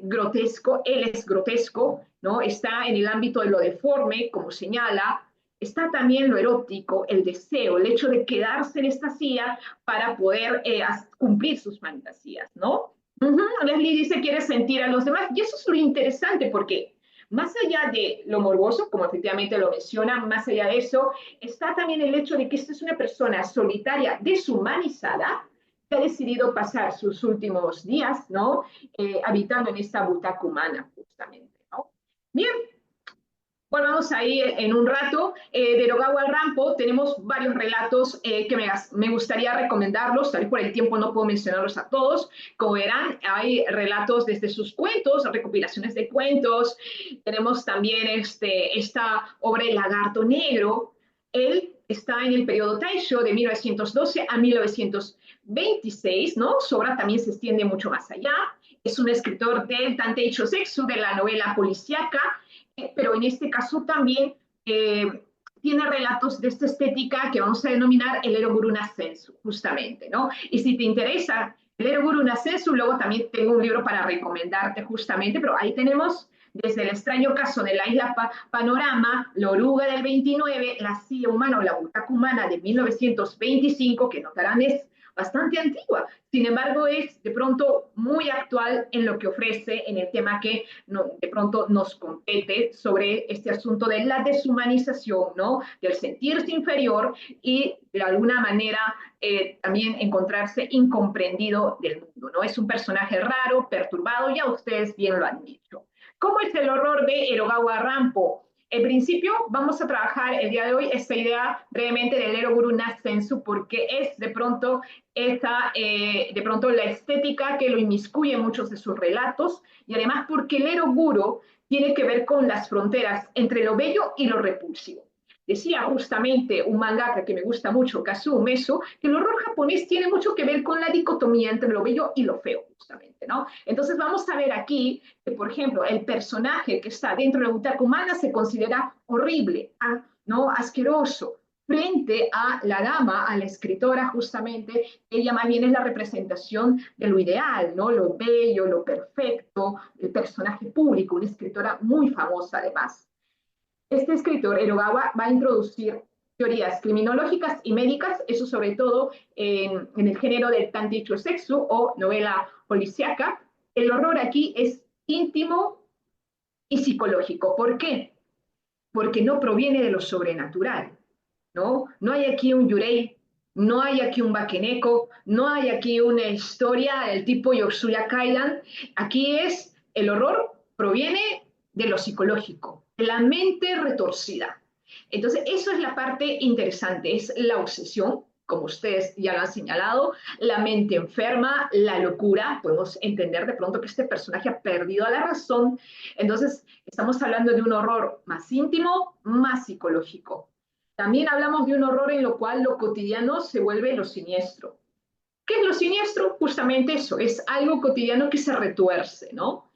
grotesco, él es grotesco, ¿no? Está en el ámbito de lo deforme, como señala, está también lo erótico, el deseo, el hecho de quedarse en esta silla para poder cumplir sus fantasías, ¿no? Leslie dice, quiere sentir a los demás, y eso es lo interesante, porque más allá de lo morboso, como efectivamente lo menciona, más allá de eso, está también el hecho de que esta es una persona solitaria, deshumanizada, que ha decidido pasar sus últimos días, ¿no? Habitando en esta butaca humana, justamente, ¿no? Bien, volvamos ahí en un rato. De Erogawa Rampo tenemos varios relatos que me gustaría recomendarlos, tal y por el tiempo no puedo mencionarlos a todos. Como verán, hay relatos desde sus cuentos, recopilaciones de cuentos. Tenemos también esta obra El lagarto negro. Él está en el periodo Taisho de 1912 a 1926, ¿no? Su obra también se extiende mucho más allá. Es un escritor del Tantei Shosexu, de la novela policíaca, pero en este caso también tiene relatos de esta estética que vamos a denominar el Eroguru Nasensu, justamente, ¿no? Y si te interesa el Eroguru Nasensu, luego también tengo un libro para recomendarte justamente, pero ahí tenemos desde el extraño caso de la isla Panorama, la oruga del 29, la silla humana o la butaca humana de 1925, que notarán es bastante antigua, sin embargo es de pronto muy actual en lo que ofrece en el tema que de pronto nos compete sobre este asunto de la deshumanización, ¿no? Del sentirse inferior y de alguna manera también encontrarse incomprendido del mundo, ¿no? Es un personaje raro, perturbado, ya ustedes bien lo han dicho. ¿Cómo es el horror de Erogawa Rampo? En principio, vamos a trabajar el día de hoy esta idea brevemente del Eroguru Nasensu, porque es de pronto la estética que lo inmiscuye en muchos de sus relatos, y además porque el Eroguro tiene que ver con las fronteras entre lo bello y lo repulsivo. Decía justamente un mangaka que me gusta mucho, Kazuo Umesu, que el horror japonés tiene mucho que ver con la dicotomía entre lo bello y lo feo, justamente, ¿no? Entonces vamos a ver aquí que, por ejemplo, el personaje que está dentro de la butaca humana se considera horrible, ¿no? Asqueroso, frente a la dama, a la escritora, justamente, ella más bien es la representación de lo ideal, ¿no? Lo bello, lo perfecto, el personaje público, una escritora muy famosa además. Este escritor, Erogawa, va a introducir teorías criminológicas y médicas, eso sobre todo en el género del Tantei Shosexu o novela policíaca. El horror aquí es íntimo y psicológico. ¿Por qué? Porque no proviene de lo sobrenatural, ¿no? No hay aquí un yurei, no hay aquí un bakeneko, no hay aquí una historia del tipo Yotsuya Kaidan. Aquí es, el horror proviene de lo psicológico, de la mente retorcida. Entonces, eso es la parte interesante, es la obsesión, como ustedes ya lo han señalado, la mente enferma, la locura. Podemos entender de pronto que este personaje ha perdido la razón. Entonces, estamos hablando de un horror más íntimo, más psicológico. También hablamos de un horror en lo cual lo cotidiano se vuelve lo siniestro. ¿Qué es lo siniestro? Justamente eso, es algo cotidiano que se retuerce, ¿no?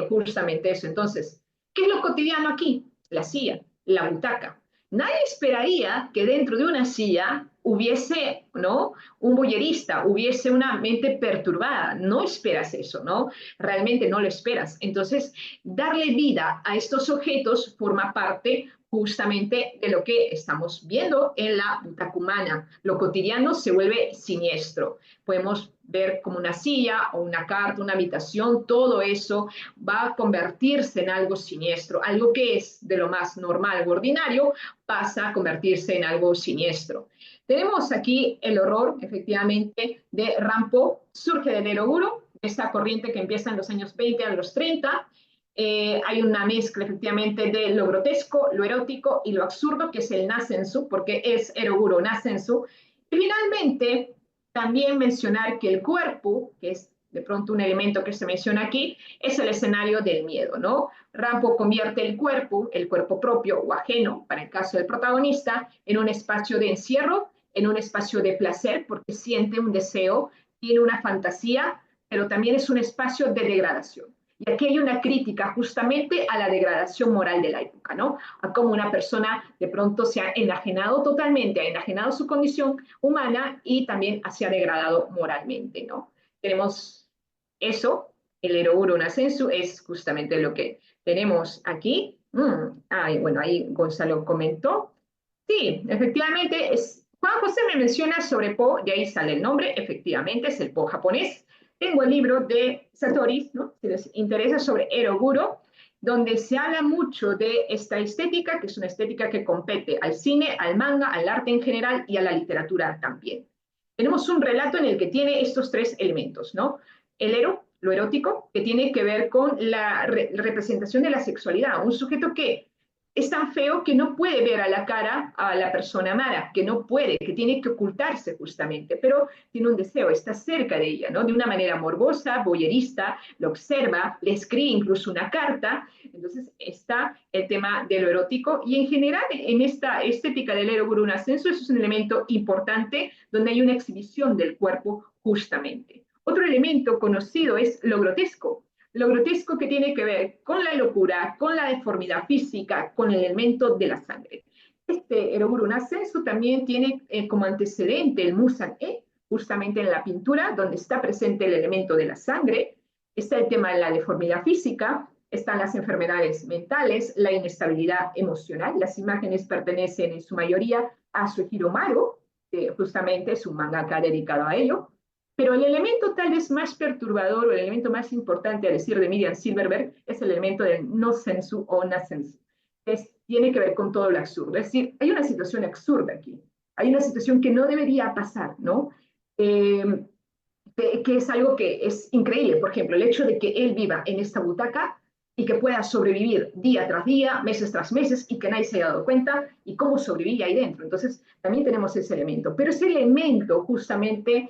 Justamente eso. Entonces, ¿qué es lo cotidiano aquí? La silla, la butaca. Nadie esperaría que dentro de una silla hubiese, ¿no? Un voyerista, hubiese una mente perturbada. No esperas eso, ¿no? Realmente no lo esperas. Entonces, darle vida a estos objetos forma parte justamente de lo que estamos viendo en la butaca humana. Lo cotidiano se vuelve siniestro. Podemos ver como una silla o una carta, una habitación, todo eso va a convertirse en algo siniestro. Algo que es de lo más normal o ordinario pasa a convertirse en algo siniestro. Tenemos aquí el horror, efectivamente, de Rampo, surge del Eroguro, esa corriente que empieza en los años 20 a los 30. Hay una mezcla efectivamente de lo grotesco, lo erótico y lo absurdo, que es el Nasensu, porque es Eroguro Nasensu. Y finalmente, también mencionar que el cuerpo, que es de pronto un elemento que se menciona aquí, es el escenario del miedo, ¿no? Rampo convierte el cuerpo propio o ajeno, para el caso del protagonista, en un espacio de encierro, en un espacio de placer, porque siente un deseo, tiene una fantasía, pero también es un espacio de degradación. Y aquí hay una crítica justamente a la degradación moral de la época, ¿no? A cómo una persona de pronto se ha enajenado totalmente, ha enajenado su condición humana y también se ha degradado moralmente, ¿no? Tenemos eso, el Eroguro Nasensu es justamente lo que tenemos aquí. Bueno, ahí Gonzalo comentó. Sí, efectivamente, Juan José me menciona sobre Po, de ahí sale el nombre, efectivamente, es el Po japonés. Tengo el libro de Satori, ¿no? Si les interesa, sobre Eroguro, donde se habla mucho de esta estética, que es una estética que compete al cine, al manga, al arte en general y a la literatura también. Tenemos un relato en el que tiene estos tres elementos, ¿no? El ero, lo erótico, que tiene que ver con la representación de la sexualidad, un sujeto que es tan feo que no puede ver a la cara a la persona amada, que no puede, que tiene que ocultarse justamente, pero tiene un deseo, está cerca de ella, ¿no? De una manera morbosa, voyerista, lo observa, le escribe incluso una carta. Entonces está el tema de lo erótico y en general en esta estética del Eroguro Ascenso eso es un elemento importante donde hay una exhibición del cuerpo justamente. Otro elemento conocido es lo grotesco que tiene que ver con la locura, con la deformidad física, con el elemento de la sangre. Este Eroguro Ascenso también tiene como antecedente el Musan-e, justamente en la pintura, donde está presente el elemento de la sangre, está el tema de la deformidad física, están las enfermedades mentales, la inestabilidad emocional. Las imágenes pertenecen en su mayoría a Suehiro Maru, que justamente es un mangaka dedicado a ello. Pero el elemento tal vez más perturbador o el elemento más importante a decir de Miriam Silverberg es el elemento del no sensu o nasensu. Tiene que ver con todo lo absurdo. Es decir, hay una situación absurda aquí. Hay una situación que no debería pasar, ¿no? Que es algo que es increíble. Por ejemplo, el hecho de que él viva en esta butaca y que pueda sobrevivir día tras día, meses tras meses, y que nadie se haya dado cuenta, y cómo sobrevivía ahí dentro. Entonces, también tenemos ese elemento. Pero ese elemento justamente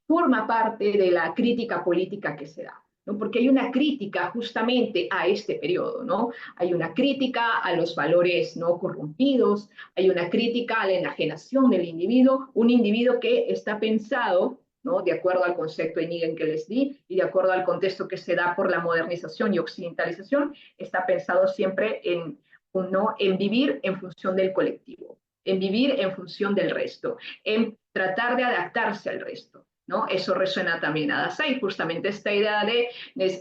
forma parte de la crítica política que se da, ¿no? Porque hay una crítica justamente a este periodo, ¿no? Hay una crítica a los valores no corrompidos, hay una crítica a la enajenación del individuo, un individuo que está pensado, ¿no? De acuerdo al concepto de Nigen que les di y de acuerdo al contexto que se da por la modernización y occidentalización, está pensado siempre ¿no? en vivir en función del colectivo, en vivir en función del resto, en tratar de adaptarse al resto, ¿no? Eso resuena también a Dazai, justamente esta idea de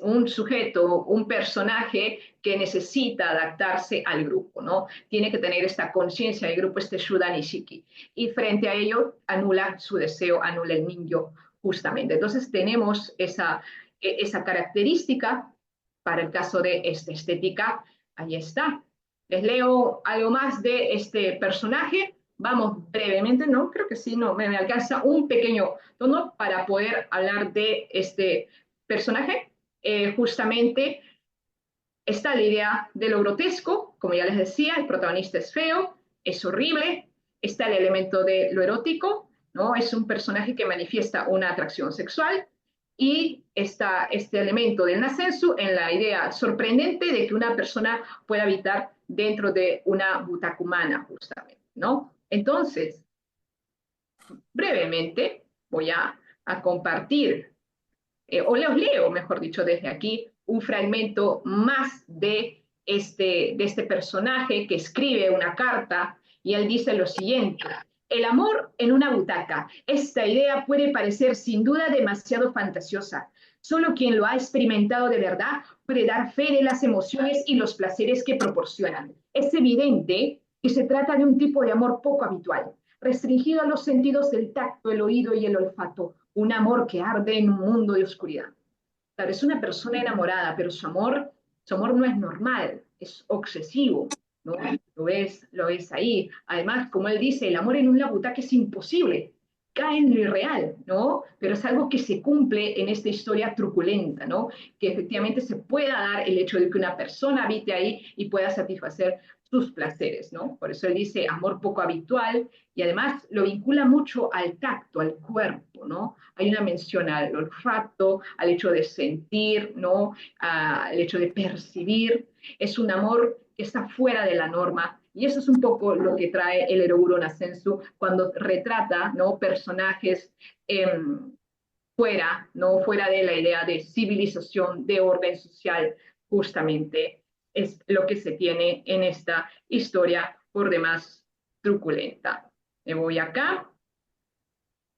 un sujeto, un personaje que necesita adaptarse al grupo, ¿no? Tiene que tener esta conciencia del grupo, este Shudan Ishiki, y frente a ello anula su deseo, anula el ninyo, justamente. Entonces tenemos esa característica para el caso de esta estética, ahí está. Les leo algo más de este personaje. Vamos brevemente, ¿no? Creo que sí, no, me alcanza un pequeño tono para poder hablar de este personaje. Justamente está la idea de lo grotesco, como ya les decía, el protagonista es feo, es horrible, está el elemento de lo erótico, ¿no? Es un personaje que manifiesta una atracción sexual y está este elemento del nasensu en la idea sorprendente de que una persona pueda habitar dentro de una butaca humana, justamente, ¿no? Entonces, brevemente voy a compartir, o les leo, mejor dicho, desde aquí, un fragmento más de este personaje que escribe una carta y él dice lo siguiente: el amor en una butaca. Esta idea puede parecer sin duda demasiado fantasiosa. Solo quien lo ha experimentado de verdad puede dar fe de las emociones y los placeres que proporcionan. Es evidente que se trata de un tipo de amor poco habitual, restringido a los sentidos del tacto, el oído y el olfato, un amor que arde en un mundo de oscuridad. Claro, es una persona enamorada, pero su amor no es normal, es obsesivo, ¿no? Lo ves ahí. Además, como él dice, el amor en una butaca es imposible, cae en lo irreal, ¿no? Pero es algo que se cumple en esta historia truculenta, ¿no? Que efectivamente se pueda dar el hecho de que una persona habite ahí y pueda satisfacer sus placeres, ¿no? Por eso él dice amor poco habitual y además lo vincula mucho al tacto, al cuerpo, ¿no? Hay una mención al olfato, al hecho de sentir, ¿no? Al hecho de percibir. Es un amor que está fuera de la norma y eso es un poco lo que trae el Eroguro Nasensu cuando retrata, ¿no? Personajes fuera, no fuera de la idea de civilización, de orden social, justamente es lo que se tiene en esta historia por demás truculenta. Me voy acá,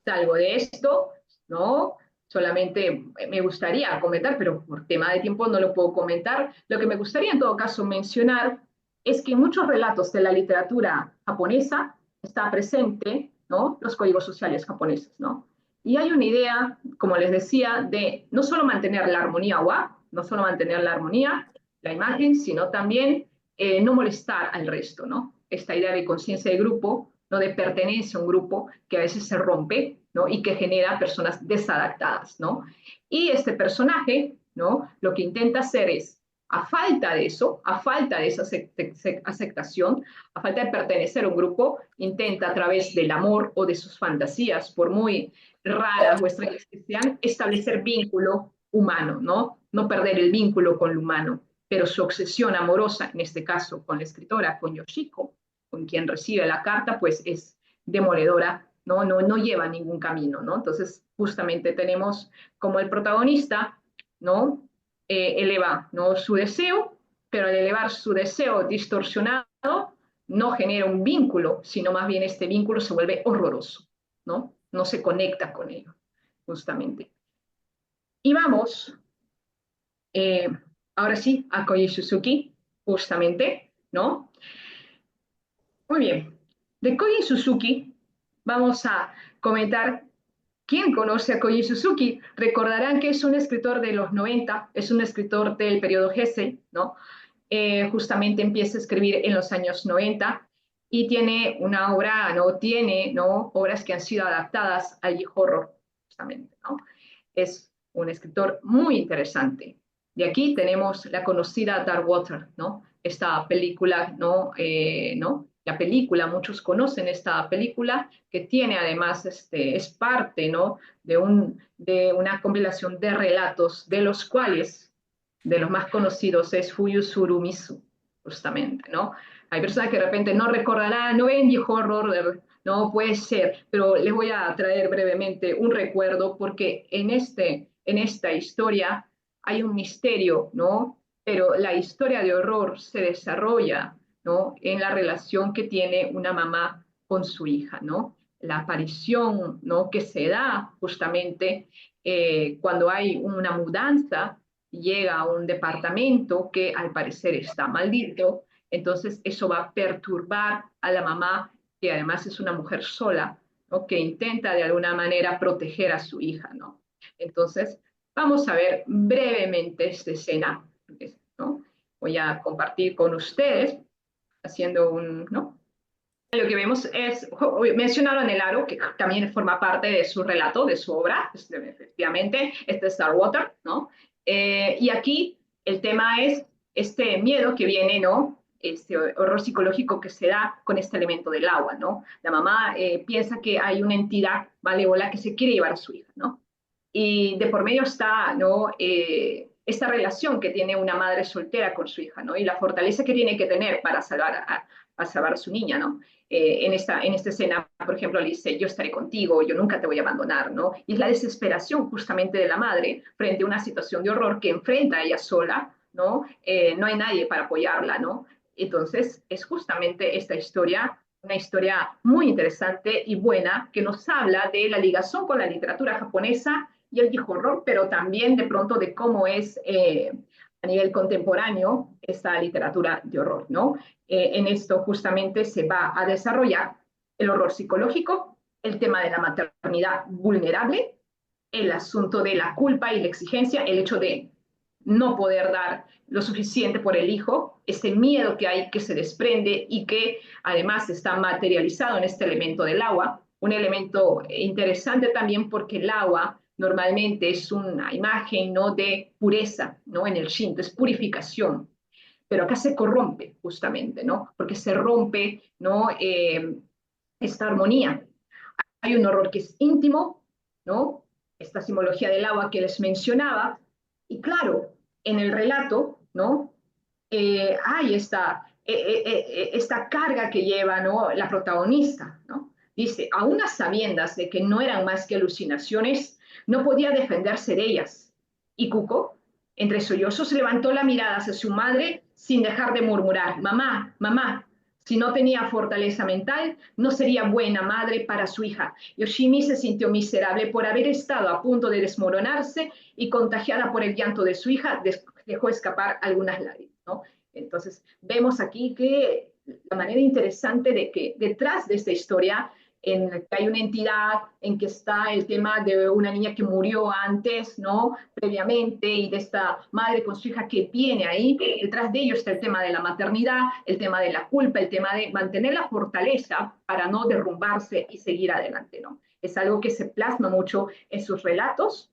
salgo de esto, ¿no? Solamente me gustaría comentar, pero por tema de tiempo no lo puedo comentar. Lo que me gustaría en todo caso mencionar es que en muchos relatos de la literatura japonesa está presente, ¿no?, los códigos sociales japoneses, ¿no? Y hay una idea, como les decía, de no solo mantener la armonía wa, no solo mantener la armonía, la imagen, sino también no molestar al resto, ¿no? Esta idea de conciencia de grupo, ¿no?, de pertenencia a un grupo que a veces se rompe, ¿no?, y que genera personas desadaptadas, ¿no? Y este personaje, ¿no?, lo que intenta hacer es, a falta de eso, a falta de esa aceptación, a falta de pertenecer a un grupo, intenta a través del amor o de sus fantasías, por muy raras o extrañas que sean, establecer vínculo humano, ¿no? No perder el vínculo con lo humano. Pero su obsesión amorosa, en este caso con la escritora, con Yoshiko, con quien recibe la carta, pues es demoledora, no lleva ningún camino, ¿no? Entonces, justamente tenemos como el protagonista, ¿no? Eleva, ¿no?, su deseo, pero al elevar su deseo distorsionado, no genera un vínculo, sino más bien este vínculo se vuelve horroroso, ¿no? No se conecta con ello, justamente. Y vamos, eh, ahora sí, a Koji Suzuki, justamente, ¿no? Muy bien. De Koji Suzuki vamos a comentar. ¿Quién conoce a Koji Suzuki? Recordarán que es un escritor de los 90, es un escritor del periodo Heisei, ¿no? Justamente empieza a escribir en los años 90 y tiene una obra, ¿no? Tiene, ¿no?, obras que han sido adaptadas al horror, justamente, ¿no? Es un escritor muy interesante. De aquí tenemos la conocida Dark Water, ¿no? Esta película, ¿no? ¿No? La película, muchos conocen esta película, que tiene además, es parte, ¿no?, de una compilación de relatos, de los cuales, de los más conocidos es Fuyusuru Misu, justamente, ¿no? Hay personas que de repente no recordarán, no ven horror, no puede ser, pero les voy a traer brevemente un recuerdo porque en esta historia hay un misterio, ¿no? Pero la historia de horror se desarrolla, ¿no?, en la relación que tiene una mamá con su hija, ¿no? La aparición, ¿no?, que se da justamente cuando hay una mudanza, llega a un departamento que al parecer está maldito, entonces eso va a perturbar a la mamá, que además es una mujer sola, ¿no?, que intenta de alguna manera proteger a su hija, ¿no? Entonces, vamos a ver brevemente esta escena, ¿no? Voy a compartir con ustedes haciendo un, ¿no? Lo que vemos es, mencionaron el aro, que también forma parte de su relato, de su obra, efectivamente, este es Starwater, ¿no? Y aquí el tema es este miedo que viene, ¿no?, este horror psicológico que se da con este elemento del agua, ¿no? La mamá piensa que hay una entidad malévola que se quiere llevar a su hija, ¿no? Y de por medio está, ¿no?, esta relación que tiene una madre soltera con su hija, ¿no?, y la fortaleza que tiene que tener para salvar a su niña, ¿no? En esta escena, por ejemplo, le dice, yo estaré contigo, yo nunca te voy a abandonar, ¿no? Y es la desesperación justamente de la madre frente a una situación de horror que enfrenta a ella sola, ¿no? No hay nadie para apoyarla, ¿no? Entonces, es justamente esta historia, una historia muy interesante y buena, que nos habla de la ligación con la literatura japonesa y el horror, pero también de pronto de cómo es a nivel contemporáneo esta literatura de horror, ¿no? En esto justamente se va a desarrollar el horror psicológico, el tema de la maternidad vulnerable, el asunto de la culpa y la exigencia, el hecho de no poder dar lo suficiente por el hijo, este miedo que hay que se desprende y que además está materializado en este elemento del agua, un elemento interesante también porque el agua normalmente es una imagen, ¿no?, de pureza, ¿no?, en el Shinto, es purificación, pero acá se corrompe justamente, ¿no?, porque se rompe, ¿no?, esta armonía. Hay un horror que es íntimo, ¿no?, esta simbología del agua que les mencionaba, y claro, en el relato, ¿no?, hay esta carga que lleva, ¿no?, la protagonista, ¿no? Dice, a unas sabiendas de que no eran más que alucinaciones, No podía defenderse de ellas. Y Cuco, entre sollozos, levantó la mirada hacia su madre sin dejar de murmurar, mamá, mamá. Si no tenía fortaleza mental, no sería buena madre para su hija. Yoshimi se sintió miserable por haber estado a punto de desmoronarse y contagiada por el llanto de su hija, dejó escapar algunas lágrimas, ¿no? Entonces, vemos aquí que la manera interesante de que detrás de esta historia en que hay una entidad, en que está el tema de una niña que murió antes, ¿no? Previamente, y de esta madre con su hija que viene ahí. Detrás de ello está el tema de la maternidad, el tema de la culpa, el tema de mantener la fortaleza para no derrumbarse y seguir adelante, ¿no? Es algo que se plasma mucho en sus relatos.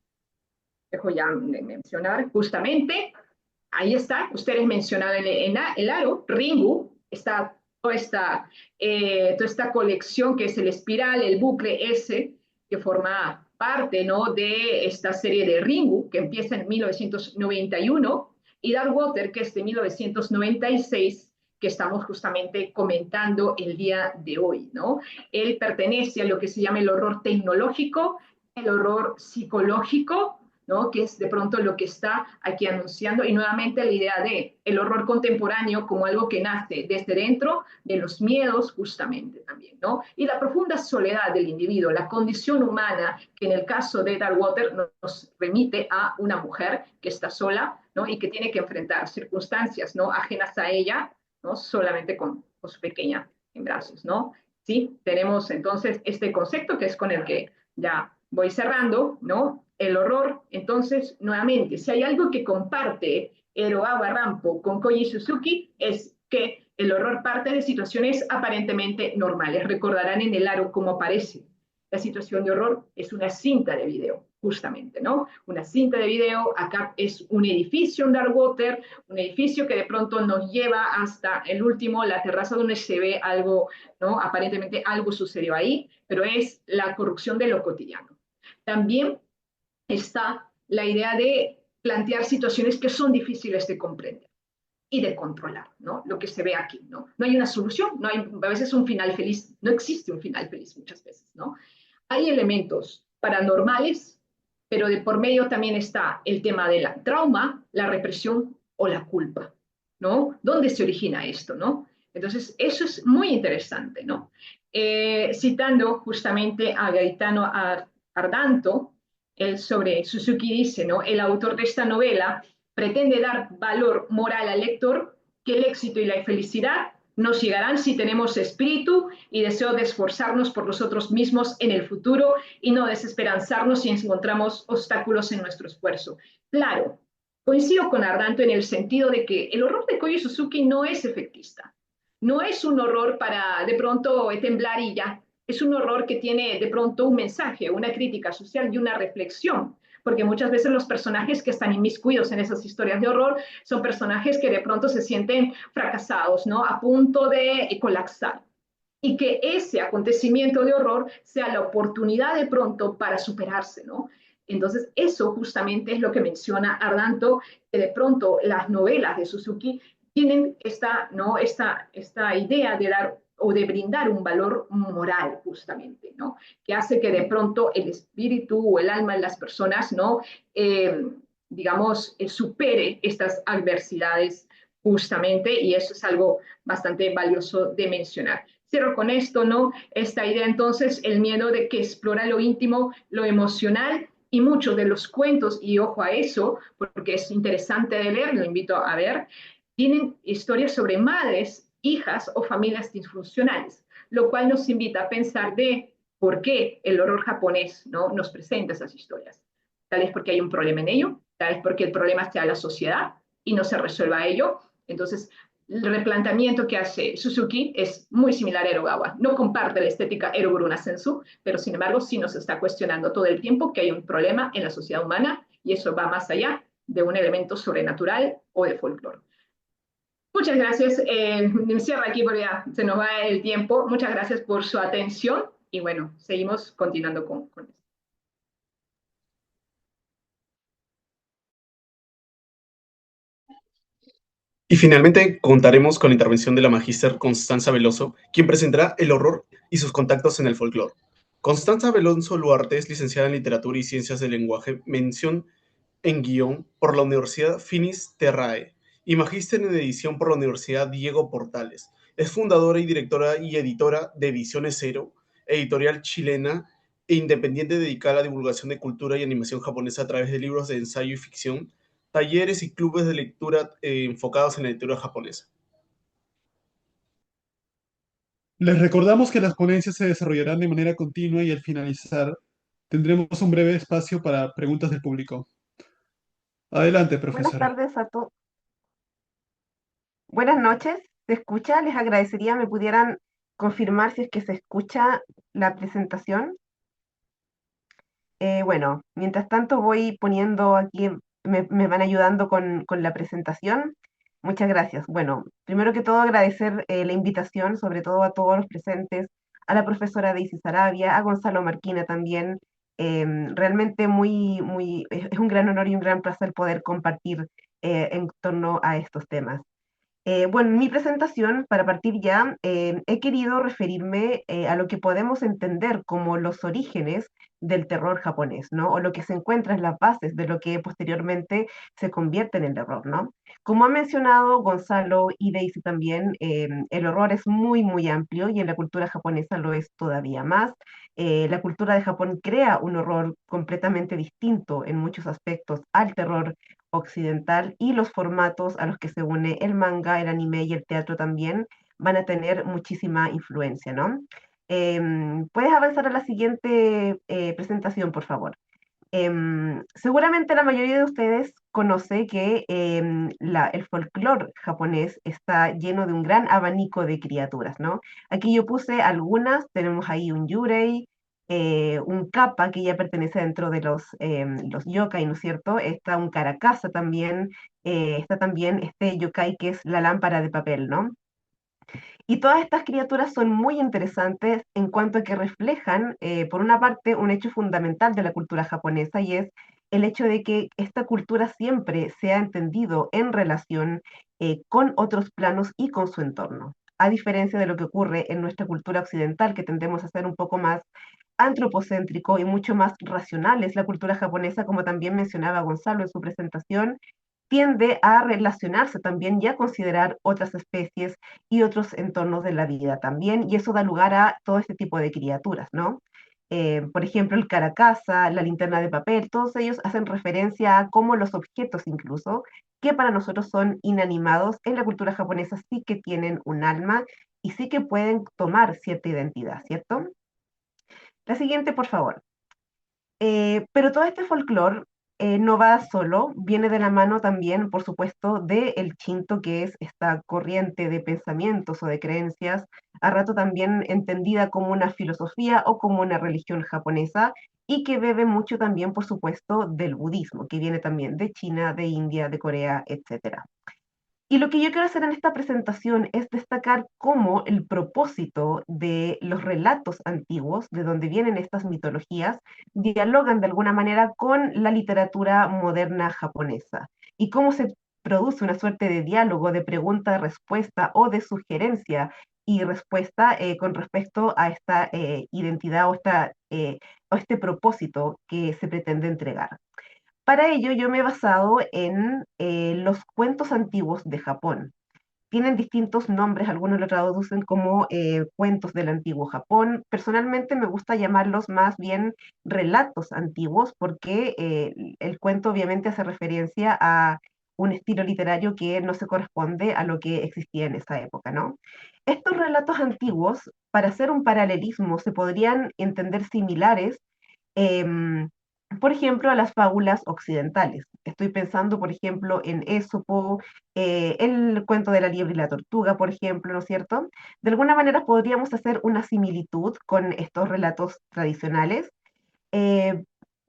Dejo ya de mencionar justamente. Ahí está, ustedes mencionaban el aro, Ringu, está toda esta colección que es el espiral, el bucle S, que forma parte, ¿no?, de esta serie de Ringu, que empieza en 1991, y Dark Water, que es de 1996, que estamos justamente comentando el día de hoy, ¿no? Él pertenece a lo que se llama el horror tecnológico, el horror psicológico, ¿no?, que es de pronto lo que está aquí anunciando, y nuevamente la idea de el horror contemporáneo como algo que nace desde dentro de los miedos justamente también, ¿no? Y la profunda soledad del individuo, la condición humana, que en el caso de Darkwater nos remite a una mujer que está sola, ¿no?, y que tiene que enfrentar circunstancias, ¿no?, ajenas a ella, ¿no?, solamente con su pequeña en brazos, ¿no? Sí, tenemos entonces este concepto que es con el que ya voy cerrando, ¿no? El horror, entonces, nuevamente, si hay algo que comparte Erogawa Rampo con Koji Suzuki, es que el horror parte de situaciones aparentemente normales. Recordarán en el aro cómo aparece. La situación de horror es una cinta de video, justamente, ¿no? Una cinta de video, acá es un edificio en Darkwater, un edificio que de pronto nos lleva hasta el último, la terraza donde se ve algo, ¿no? Aparentemente algo sucedió ahí, pero es la corrupción de lo cotidiano. También está la idea de plantear situaciones que son difíciles de comprender y de controlar, ¿no? Lo que se ve aquí, ¿no? No hay una solución, no hay a veces un final feliz, no existe un final feliz muchas veces, ¿no? Hay elementos paranormales, pero de por medio también está el tema de la trauma, la represión o la culpa, ¿no? ¿Dónde se origina esto, no? Entonces, eso es muy interesante, ¿no? Citando justamente a Gaetano Ardanto, él sobre Suzuki dice, ¿no? El autor de esta novela pretende dar valor moral al lector, que el éxito y la felicidad nos llegarán si tenemos espíritu y deseo de esforzarnos por nosotros mismos en el futuro y no desesperanzarnos si encontramos obstáculos en nuestro esfuerzo. Claro, coincido con Ardanto en el sentido de que el horror de Koji Suzuki no es efectista. No es un horror para de pronto temblar y ya. Es un horror que tiene de pronto un mensaje, una crítica social y una reflexión, porque muchas veces los personajes que están inmiscuidos en esas historias de horror son personajes que de pronto se sienten fracasados, ¿no?, a punto de colapsar. Y que ese acontecimiento de horror sea la oportunidad de pronto para superarse, ¿no? Entonces, eso justamente es lo que menciona Ardanto, que de pronto las novelas de Suzuki tienen esta, ¿no?, esta idea de dar o de brindar un valor moral justamente, ¿no?, que hace que de pronto el espíritu o el alma de las personas, ¿no?, digamos, supere estas adversidades justamente, y eso es algo bastante valioso de mencionar. Cierro con esto, ¿no? Esta idea entonces, el miedo de que explora lo íntimo, lo emocional, y muchos de los cuentos, y ojo a eso, porque es interesante de leer, lo invito a ver, tienen historias sobre madres, hijas o familias disfuncionales, lo cual nos invita a pensar de por qué el horror japonés, ¿no?, nos presenta esas historias. Tal vez porque hay un problema en ello, tal vez porque el problema está en la sociedad y no se resuelva ello. Entonces, el replanteamiento que hace Suzuki es muy similar a Erogawa. No comparte la estética Eroguruna Sensu, pero sin embargo sí nos está cuestionando todo el tiempo que hay un problema en la sociedad humana, y eso va más allá de un elemento sobrenatural o de folclore. Muchas gracias. Me cierro aquí porque ya se nos va el tiempo. Muchas gracias por su atención y bueno, seguimos continuando con esto. Y finalmente contaremos con la intervención de la magíster Constanza Veloso, quien presentará el horror y sus contactos en el folclore. Constanza Belonzo Luarte es licenciada en Literatura y Ciencias del Lenguaje, mención en guión por la Universidad Finis Terrae y magíster en edición por la Universidad Diego Portales. Es fundadora y directora y editora de Ediciones Cero, editorial chilena e independiente dedicada a la divulgación de cultura y animación japonesa a través de libros de ensayo y ficción, talleres y clubes de lectura enfocados en la lectura japonesa. Les recordamos que las ponencias se desarrollarán de manera continua y al finalizar tendremos un breve espacio para preguntas del público. Adelante, Buenas profesora. tardes a todos. Buenas noches. ¿Se escucha? Les agradecería me pudieran confirmar si es que se escucha la presentación. Bueno, mientras tanto voy poniendo aquí, me van ayudando con la presentación. Muchas gracias. Bueno, primero que todo agradecer la invitación, sobre todo a todos los presentes, a la profesora Daisy Sarabia, a Gonzalo Marquina también. Realmente es un gran honor y un gran placer poder compartir en torno a estos temas. Bueno, en mi presentación, para partir ya, he querido referirme a lo que podemos entender como los orígenes del terror japonés, ¿no? O lo que se encuentra en las bases de lo que posteriormente se convierte en el horror, ¿no? Como ha mencionado Gonzalo y Daisy también, el horror es muy amplio y en la cultura japonesa lo es todavía más. La cultura de Japón crea un horror completamente distinto en muchos aspectos al terror occidental y los formatos a los que se une el manga, el anime y el teatro también van a tener muchísima influencia, ¿no? ¿Puedes avanzar a la siguiente presentación, por favor? Seguramente la mayoría de ustedes conoce que el folclore japonés está lleno de un gran abanico de criaturas, ¿no? Aquí yo puse algunas, tenemos ahí un yurei, un kappa que ya pertenece dentro de los yokai, ¿no es cierto? Está un karakasa también, está también este yokai que es la lámpara de papel, ¿no? Y todas estas criaturas son muy interesantes en cuanto a que reflejan, por una parte, un hecho fundamental de la cultura japonesa y es el hecho de que esta cultura siempre se ha entendido en relación con otros planos y con su entorno. A diferencia de lo que ocurre en nuestra cultura occidental, que tendemos a ser un poco más antropocéntrico y mucho más racionales, la cultura japonesa, como también mencionaba Gonzalo en su presentación, tiende a relacionarse también y a considerar otras especies y otros entornos de la vida también, y eso da lugar a todo este tipo de criaturas, ¿no? Por ejemplo, el caracasa, la linterna de papel, todos ellos hacen referencia a cómo los objetos incluso, que para nosotros son inanimados, en la cultura japonesa sí que tienen un alma y sí que pueden tomar cierta identidad, ¿cierto? La siguiente, por favor. Pero todo este folclore no va solo, viene de la mano también, por supuesto, del Shinto, que es esta corriente de pensamientos o de creencias, a rato también entendida como una filosofía o como una religión japonesa, y que bebe mucho también, por supuesto, del budismo, que viene también de China, de India, de Corea, etcétera. Y lo que yo quiero hacer en esta presentación es destacar cómo el propósito de los relatos antiguos, de donde vienen estas mitologías, dialogan de alguna manera con la literatura moderna japonesa y cómo se produce una suerte de diálogo, de pregunta-respuesta o de sugerencia y respuesta con respecto a esta identidad o este propósito que se pretende entregar. Para ello, yo me he basado en los cuentos antiguos de Japón. Tienen distintos nombres, algunos lo traducen como cuentos del antiguo Japón. Personalmente me gusta llamarlos más bien relatos antiguos porque el cuento obviamente hace referencia a un estilo literario que no se corresponde a lo que existía en esa época, ¿no? Estos relatos antiguos, para hacer un paralelismo, se podrían entender similares em, por ejemplo, a las fábulas occidentales. Estoy pensando, por ejemplo, en Ésopo, el cuento de la liebre y la tortuga, por ejemplo, ¿no es cierto? De alguna manera podríamos hacer una similitud con estos relatos tradicionales. eh,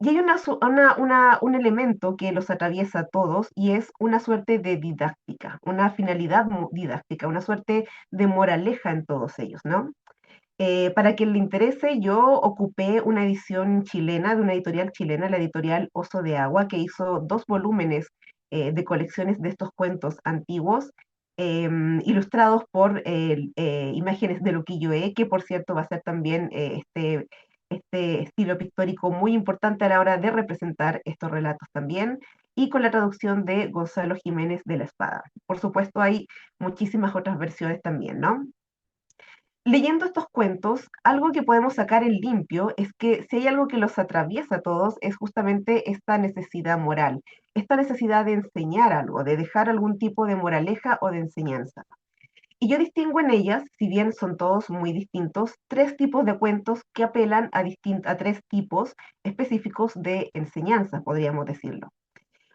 y hay un elemento que los atraviesa a todos y es una suerte de didáctica, una finalidad didáctica, una suerte de moraleja en todos ellos, ¿no? Para quien le interese, yo ocupé una edición chilena, de una editorial chilena, la editorial Oso de Agua, que hizo 2 volúmenes de colecciones de estos cuentos antiguos, ilustrados por imágenes de Luquillo E, que por cierto va a ser también este estilo pictórico muy importante a la hora de representar estos relatos también, y con la traducción de Gonzalo Jiménez de la Espada. Por supuesto, hay muchísimas otras versiones también, ¿no? Leyendo estos cuentos, algo que podemos sacar en limpio es que si hay algo que los atraviesa a todos es justamente esta necesidad moral, esta necesidad de enseñar algo, de dejar algún tipo de moraleja o de enseñanza. Y yo distingo en ellas, si bien son todos muy distintos, tres tipos de cuentos que apelan a tres tipos específicos de enseñanza, podríamos decirlo.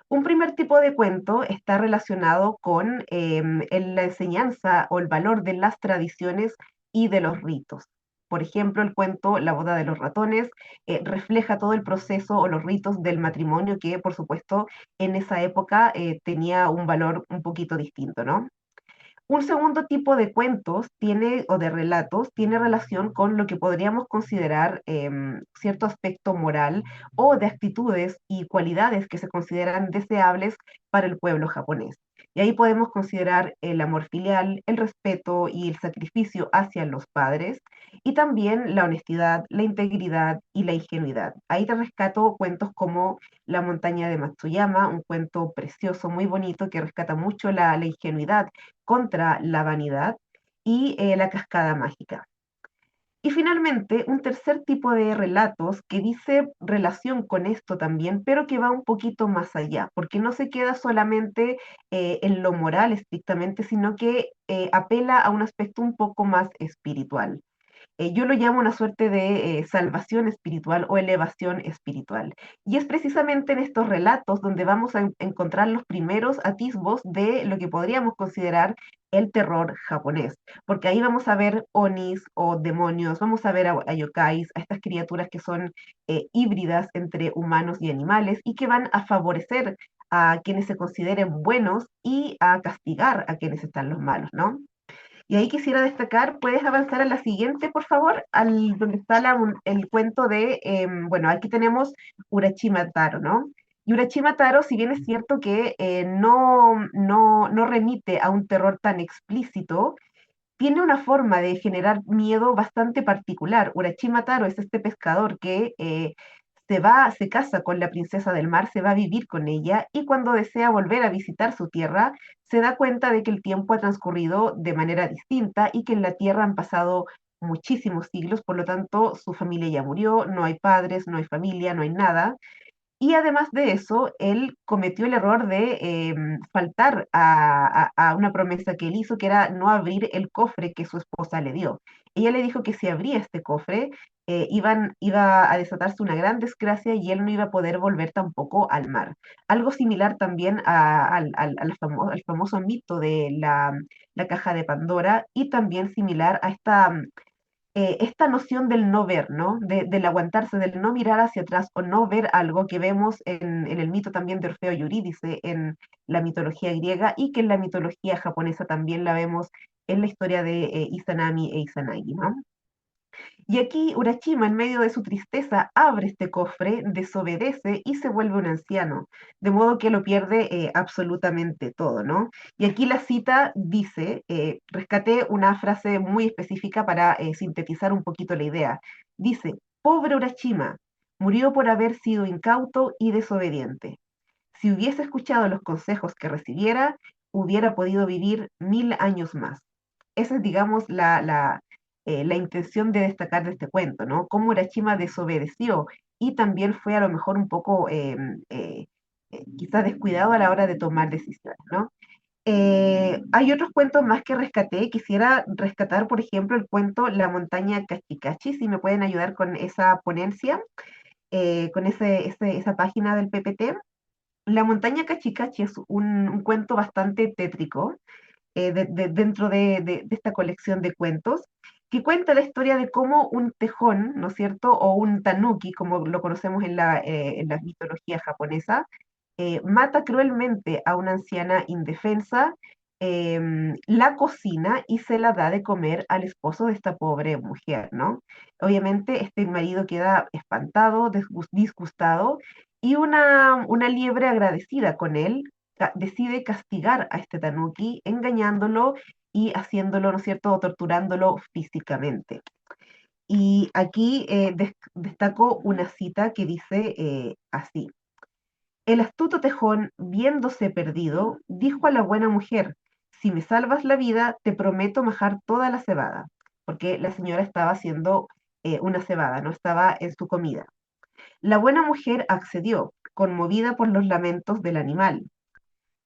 Un primer tipo de cuento está relacionado con la enseñanza o el valor de las tradiciones y de los ritos. Por ejemplo, el cuento La boda de los ratones refleja todo el proceso o los ritos del matrimonio que, por supuesto, en esa época tenía un valor un poquito distinto, ¿no? Un segundo tipo de cuentos tiene, o de relatos tiene relación con lo que podríamos considerar cierto aspecto moral o de actitudes y cualidades que se consideran deseables para el pueblo japonés. Y ahí podemos considerar el amor filial, el respeto y el sacrificio hacia los padres, y también la honestidad, la integridad y la ingenuidad. Ahí te rescato cuentos como La montaña de Matsuyama, un cuento precioso, muy bonito, que rescata mucho la ingenuidad contra la vanidad, y La cascada mágica. Y finalmente, un tercer tipo de relatos que dice relación con esto también, pero que va un poquito más allá, porque no se queda solamente en lo moral estrictamente, sino que apela a un aspecto un poco más espiritual. Yo lo llamo una suerte de salvación espiritual o elevación espiritual. Y es precisamente en estos relatos donde vamos a encontrar los primeros atisbos de lo que podríamos considerar el terror japonés, porque ahí vamos a ver onis o demonios, vamos a ver a yokais, a estas criaturas que son híbridas entre humanos y animales y que van a favorecer a quienes se consideren buenos y a castigar a quienes están los malos, ¿no? Y ahí quisiera destacar, ¿puedes avanzar a la siguiente, por favor? Donde está el cuento de, bueno, aquí tenemos Urashima Taro, ¿no? Y Urashima Taro, si bien es cierto que no remite a un terror tan explícito, tiene una forma de generar miedo bastante particular. Urashima Taro es este pescador que se casa con la princesa del mar, se va a vivir con ella, y cuando desea volver a visitar su tierra, se da cuenta de que el tiempo ha transcurrido de manera distinta y que en la tierra han pasado muchísimos siglos, por lo tanto su familia ya murió, no hay padres, no hay familia, no hay nada. Y además de eso, él cometió el error de faltar a una promesa que él hizo, que era no abrir el cofre que su esposa le dio. Ella le dijo que si abría este cofre, iba a desatarse una gran desgracia y él no iba a poder volver tampoco al mar. Algo similar también al famoso mito de la caja de Pandora, y también similar a esta noción del no ver, ¿no? Del aguantarse, del no mirar hacia atrás o no ver algo que vemos en el mito también de Orfeo y Eurídice en la mitología griega, y que en la mitología japonesa también la vemos en la historia de Izanami e Izanagi, ¿no? Y aquí Urashima, en medio de su tristeza, abre este cofre, desobedece y se vuelve un anciano, de modo que lo pierde absolutamente todo, ¿no? Y aquí la cita dice, rescaté una frase muy específica para sintetizar un poquito la idea. Dice, pobre Urashima, murió por haber sido incauto y desobediente. Si hubiese escuchado los consejos que recibiera, hubiera podido vivir 1000 años más. Esa es, digamos, la intención de destacar de este cuento, ¿no? Cómo Urashima desobedeció y también fue a lo mejor un poco quizás descuidado a la hora de tomar decisiones, ¿no? Hay otros cuentos más que rescaté. Quisiera rescatar, por ejemplo, el cuento La montaña Cachikachi, si me pueden ayudar con esa ponencia, con esa página del PPT. La montaña Cachicachi es un cuento bastante tétrico dentro de esta colección de cuentos, que cuenta la historia de cómo un tejón, ¿no es cierto?, o un tanuki, como lo conocemos en la mitología japonesa, mata cruelmente a una anciana indefensa, la cocina y se la da de comer al esposo de esta pobre mujer, ¿no? Obviamente este marido queda espantado, disgustado, y una liebre agradecida con él decide castigar a este tanuki, engañándolo y haciéndolo, ¿no es cierto?, o torturándolo físicamente. Y aquí destaco una cita que dice así. El astuto tejón, viéndose perdido, dijo a la buena mujer, si me salvas la vida, te prometo majar toda la cebada, porque la señora estaba haciendo una cebada, no estaba en su comida. La buena mujer accedió, conmovida por los lamentos del animal.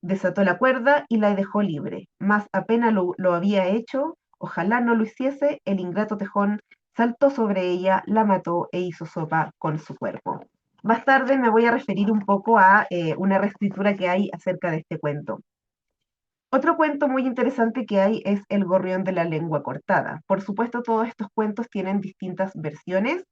Desató la cuerda y la dejó libre, mas apenas lo había hecho, ojalá no lo hiciese, el ingrato tejón saltó sobre ella, la mató e hizo sopa con su cuerpo. Más tarde me voy a referir un poco a una reescritura que hay acerca de este cuento. Otro cuento muy interesante que hay es El gorrión de la lengua cortada. Por supuesto, todos estos cuentos tienen distintas versiones.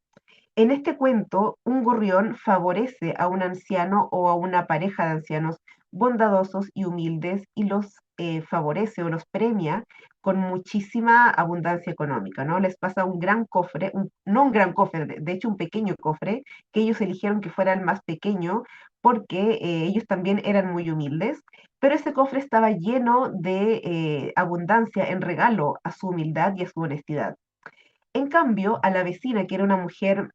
En este cuento, un gorrión favorece a un anciano o a una pareja de ancianos bondadosos y humildes y los favorece o los premia con muchísima abundancia económica, ¿no? Les pasa un gran cofre, no un gran cofre, de hecho un pequeño cofre, que ellos eligieron que fuera el más pequeño porque ellos también eran muy humildes, pero ese cofre estaba lleno de abundancia en regalo a su humildad y a su honestidad. En cambio, a la vecina, que era una mujer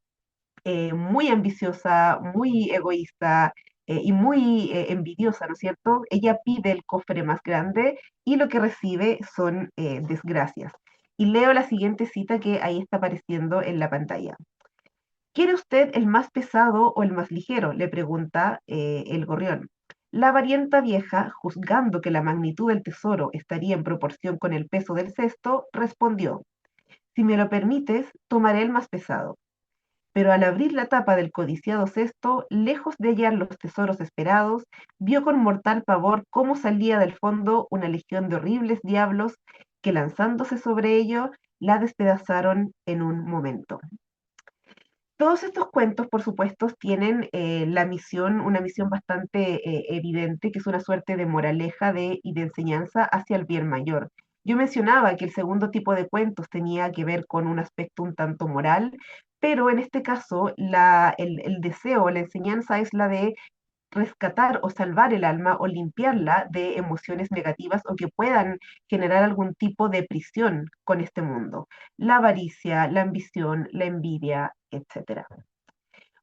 muy ambiciosa, muy egoísta y muy envidiosa, ¿no es cierto? Ella pide el cofre más grande y lo que recibe son desgracias. Y leo la siguiente cita que ahí está apareciendo en la pantalla. ¿Quiere usted el más pesado o el más ligero? Le pregunta el gorrión. La avarienta vieja, juzgando que la magnitud del tesoro estaría en proporción con el peso del cesto, respondió, si me lo permites, tomaré el más pesado. Pero al abrir la tapa del codiciado cesto, lejos de hallar los tesoros esperados, vio con mortal pavor cómo salía del fondo una legión de horribles diablos que lanzándose sobre ello, la despedazaron en un momento. Todos estos cuentos, por supuesto, tienen una misión bastante evidente, que es una suerte de moraleja y de enseñanza hacia el bien mayor. Yo mencionaba que el segundo tipo de cuentos tenía que ver con un aspecto un tanto moral, pero en este caso el deseo, la enseñanza es la de rescatar o salvar el alma o limpiarla de emociones negativas o que puedan generar algún tipo de prisión con este mundo. La avaricia, la ambición, la envidia, etcétera.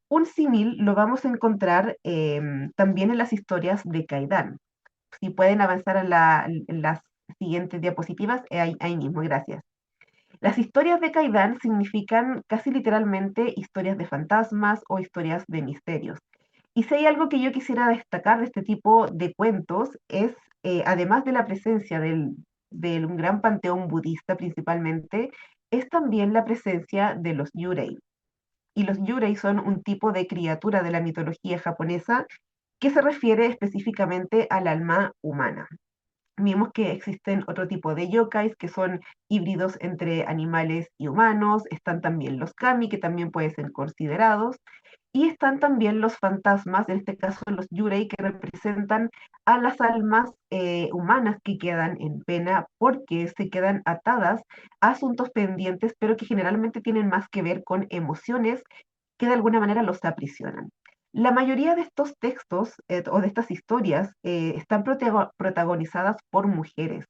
Un símil lo vamos a encontrar también en las historias de Caidán. Si pueden avanzar en las siguientes diapositivas, ahí mismo, gracias. Las historias de Caidán significan casi literalmente historias de fantasmas o historias de misterios. Y si hay algo que yo quisiera destacar de este tipo de cuentos es, además de la presencia de un gran panteón budista principalmente, es también la presencia de los yurei. Y los yurei son un tipo de criatura de la mitología japonesa que se refiere específicamente al alma humana. Vimos que existen otro tipo de yokais que son híbridos entre animales y humanos, están también los kami que también pueden ser considerados, y están también los fantasmas, en este caso los yurei, que representan a las almas humanas que quedan en pena porque se quedan atadas a asuntos pendientes, pero que generalmente tienen más que ver con emociones que de alguna manera los aprisionan. La mayoría de estos textos o de estas historias están protagonizadas por mujeres.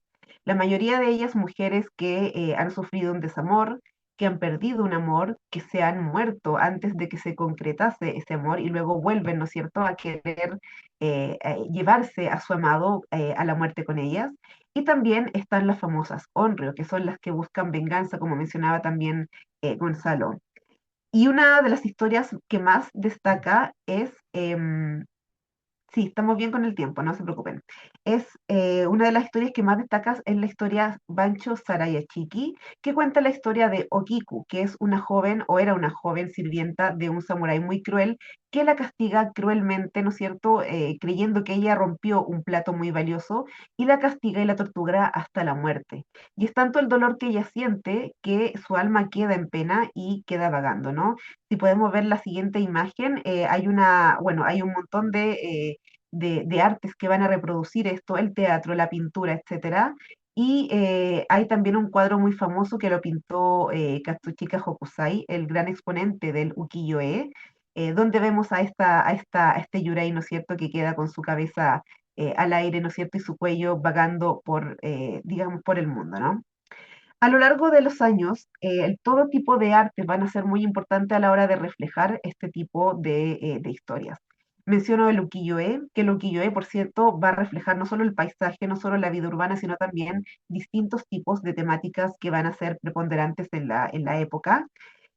La mayoría de ellas mujeres que han sufrido un desamor, que han perdido un amor, que se han muerto antes de que se concretase ese amor y luego vuelven, ¿no es cierto?, a querer llevarse a su amado a la muerte con ellas. Y también están las famosas onryo, que son las que buscan venganza, como mencionaba también Gonzalo. Y una de las historias que más destaca es sí, estamos bien con el tiempo, no se preocupen. Es una de las historias que más destacas es la historia Bancho Sarayachiki, que cuenta la historia de Okiku, que es una joven o era una joven sirvienta de un samurái muy cruel que la castiga cruelmente, ¿no es cierto? Creyendo que ella rompió un plato muy valioso y la castiga y la tortura hasta la muerte. Y es tanto el dolor que ella siente que su alma queda en pena y queda vagando, ¿no? Si podemos ver la siguiente imagen, bueno, hay un montón de artes que van a reproducir esto, el teatro, la pintura, etcétera. Y hay también un cuadro muy famoso que lo pintó Katsushika Hokusai, el gran exponente del ukiyo-e, donde vemos a este yurei, ¿no es cierto?, que queda con su cabeza al aire, ¿no es cierto?, y su cuello vagando digamos, por el mundo, ¿no? A lo largo de los años, todo tipo de arte van a ser muy importante a la hora de reflejar este tipo de historias. Menciono el ukiyo-e, que el ukiyo-e, por cierto, va a reflejar no solo el paisaje, no solo la vida urbana, sino también distintos tipos de temáticas que van a ser preponderantes en la época.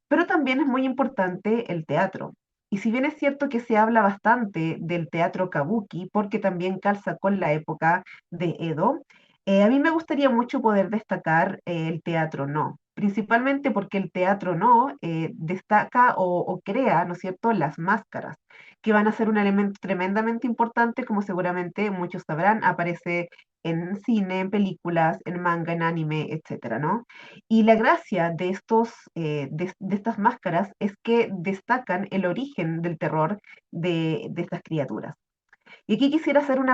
Pero también es muy importante el teatro. Y si bien es cierto que se habla bastante del teatro kabuki, porque también calza con la época de Edo, a mí me gustaría mucho poder destacar el teatro no, principalmente porque el teatro no destaca o crea, ¿no es cierto?, las máscaras, que van a ser un elemento tremendamente importante, como seguramente muchos sabrán, aparece en cine, en películas, en manga, en anime, etcétera, ¿no? Y la gracia de de estas máscaras es que destacan el origen del terror de estas criaturas. Y aquí quisiera hacer un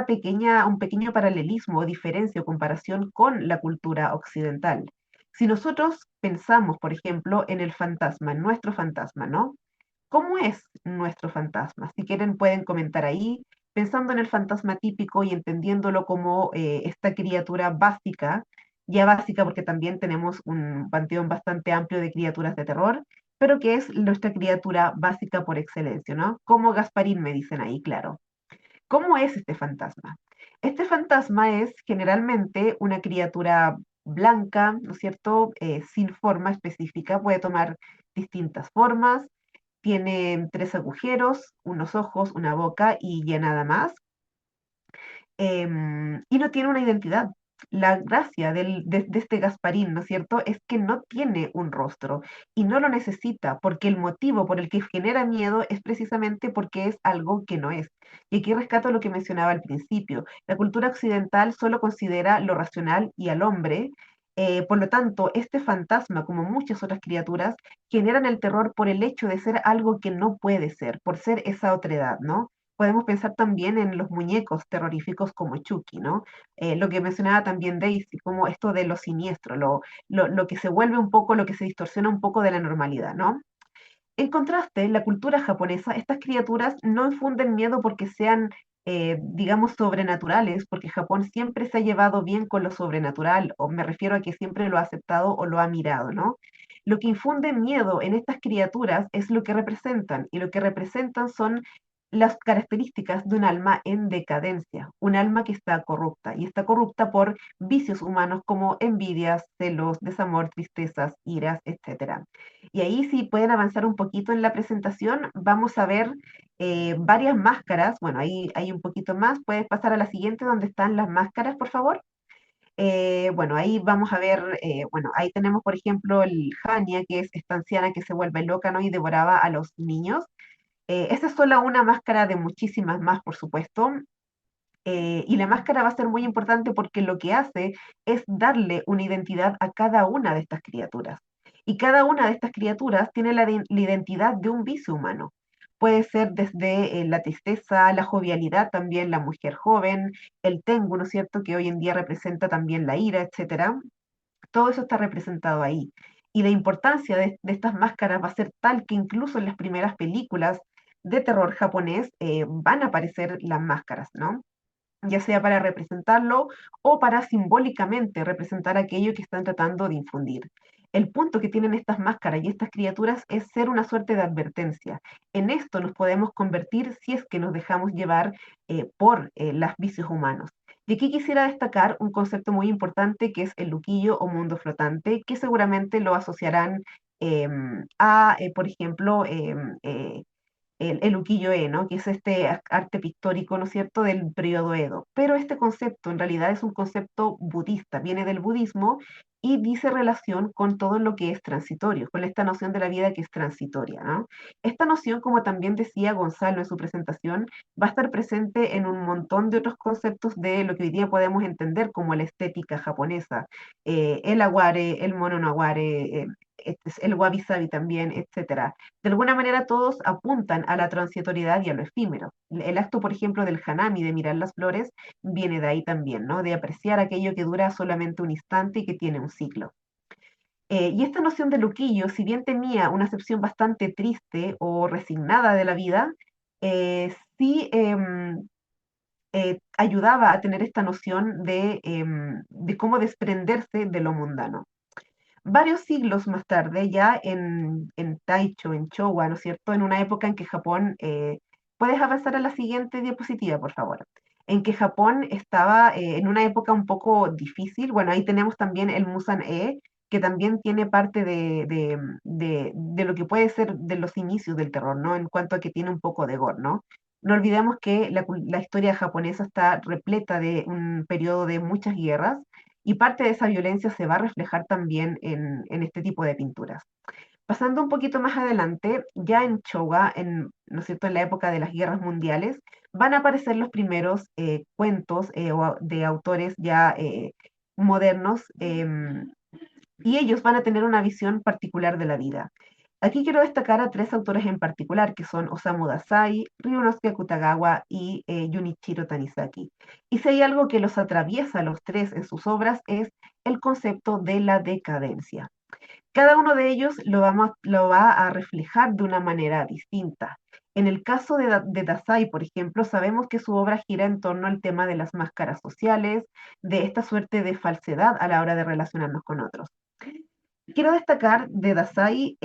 pequeño paralelismo, diferencia o comparación con la cultura occidental. Si nosotros pensamos, por ejemplo, en el fantasma, en nuestro fantasma, ¿no? ¿Cómo es nuestro fantasma? Si quieren, pueden comentar ahí, pensando en el fantasma típico y entendiéndolo como esta criatura básica, ya básica porque también tenemos un panteón bastante amplio de criaturas de terror, pero que es nuestra criatura básica por excelencia, ¿no? Como Gasparín me dicen ahí, claro. ¿Cómo es este fantasma? Este fantasma es generalmente una criatura blanca, ¿no es cierto? Sin forma específica, puede tomar distintas formas, tiene tres agujeros, unos ojos, una boca y ya nada más, y no tiene una identidad. La gracia de este Gasparín, ¿no es cierto?, es que no tiene un rostro y no lo necesita, porque el motivo por el que genera miedo es precisamente porque es algo que no es. Y aquí rescato lo que mencionaba al principio. La cultura occidental solo considera lo racional y al hombre. Por lo tanto, este fantasma, como muchas otras criaturas, generan el terror por el hecho de ser algo que no puede ser, por ser esa otredad, ¿no? Podemos pensar también en los muñecos terroríficos como Chucky, ¿no? Lo que mencionaba también Daisy, como esto de lo siniestro, lo que se vuelve un poco, lo que se distorsiona un poco de la normalidad, ¿no? En contraste, en la cultura japonesa, estas criaturas no infunden miedo porque sean, digamos, sobrenaturales, porque Japón siempre se ha llevado bien con lo sobrenatural, o me refiero a que siempre lo ha aceptado o lo ha mirado, ¿no? Lo que infunde miedo en estas criaturas es lo que representan, y lo que representan son las características de un alma en decadencia, un alma que está corrupta, y está corrupta por vicios humanos como envidias, celos, desamor, tristezas, iras, etcétera. Y ahí si pueden avanzar un poquito en la presentación, vamos a ver varias máscaras. Bueno, ahí hay un poquito más. Puedes pasar a la siguiente donde están las máscaras, por favor. Bueno, ahí vamos a ver, bueno, ahí tenemos, por ejemplo, el Hania, que es esta anciana que se vuelve loca, ¿no? Y devoraba a los niños. Esa es solo una máscara de muchísimas más, por supuesto. Y la máscara va a ser muy importante porque lo que hace es darle una identidad a cada una de estas criaturas. Y cada una de estas criaturas tiene la identidad de un vicio humano. Puede ser desde la tristeza, la jovialidad, también la mujer joven, el tengu, ¿no es cierto?, que hoy en día representa también la ira, etcétera. Todo eso está representado ahí. Y la importancia de estas máscaras va a ser tal que incluso en las primeras películas de terror japonés van a aparecer las máscaras, ¿no? Ya sea para representarlo o para simbólicamente representar aquello que están tratando de infundir. El punto que tienen estas máscaras y estas criaturas es ser una suerte de advertencia. En esto nos podemos convertir si es que nos dejamos llevar por los vicios humanos. Y aquí quisiera destacar un concepto muy importante que es el luquillo o mundo flotante, que seguramente lo asociarán por ejemplo, el ukiyo-e, ¿no? Que es este arte pictórico, ¿no es cierto?, del periodo Edo. Pero este concepto en realidad es un concepto budista, viene del budismo y dice relación con todo lo que es transitorio, con esta noción de la vida que es transitoria, ¿no? Esta noción, como también decía Gonzalo en su presentación, va a estar presente en un montón de otros conceptos de lo que hoy día podemos entender como la estética japonesa, el aguare, el mono no aguare, el wabi-sabi también, etcétera. De alguna manera todos apuntan a la transitoriedad y a lo efímero. El acto, por ejemplo, del hanami, de mirar las flores, viene de ahí también, ¿no? De apreciar aquello que dura solamente un instante y que tiene un ciclo. Y esta noción de loquillo, si bien tenía una acepción bastante triste o resignada de la vida, sí ayudaba a tener esta noción de cómo desprenderse de lo mundano. Varios siglos más tarde, ya en Taicho, en Showa, ¿no es cierto? En una época en que Japón, puedes avanzar a la siguiente diapositiva, por favor, en que Japón estaba en una época un poco difícil. Bueno, ahí tenemos también el Musan-e, que también tiene parte de lo que puede ser de los inicios del terror, ¿no? En cuanto a que tiene un poco de gore, ¿no? No olvidemos que la historia japonesa está repleta de un periodo de muchas guerras y parte de esa violencia se va a reflejar también en este tipo de pinturas. Pasando un poquito más adelante, ya en Showa, ¿no es cierto?, en la época de las guerras mundiales, van a aparecer los primeros cuentos de autores ya modernos, y ellos van a tener una visión particular de la vida. Aquí quiero destacar a tres autores en particular, que son Osamu Dazai, Ryunosuke Akutagawa y Junichiro Tanizaki. Y si hay algo que los atraviesa a los tres en sus obras es el concepto de la decadencia. Cada uno de ellos lo va a reflejar de una manera distinta. En el caso de Dazai, por ejemplo, sabemos que su obra gira en torno al tema de las máscaras sociales, de esta suerte de falsedad a la hora de relacionarnos con otros. Quiero destacar de Dazai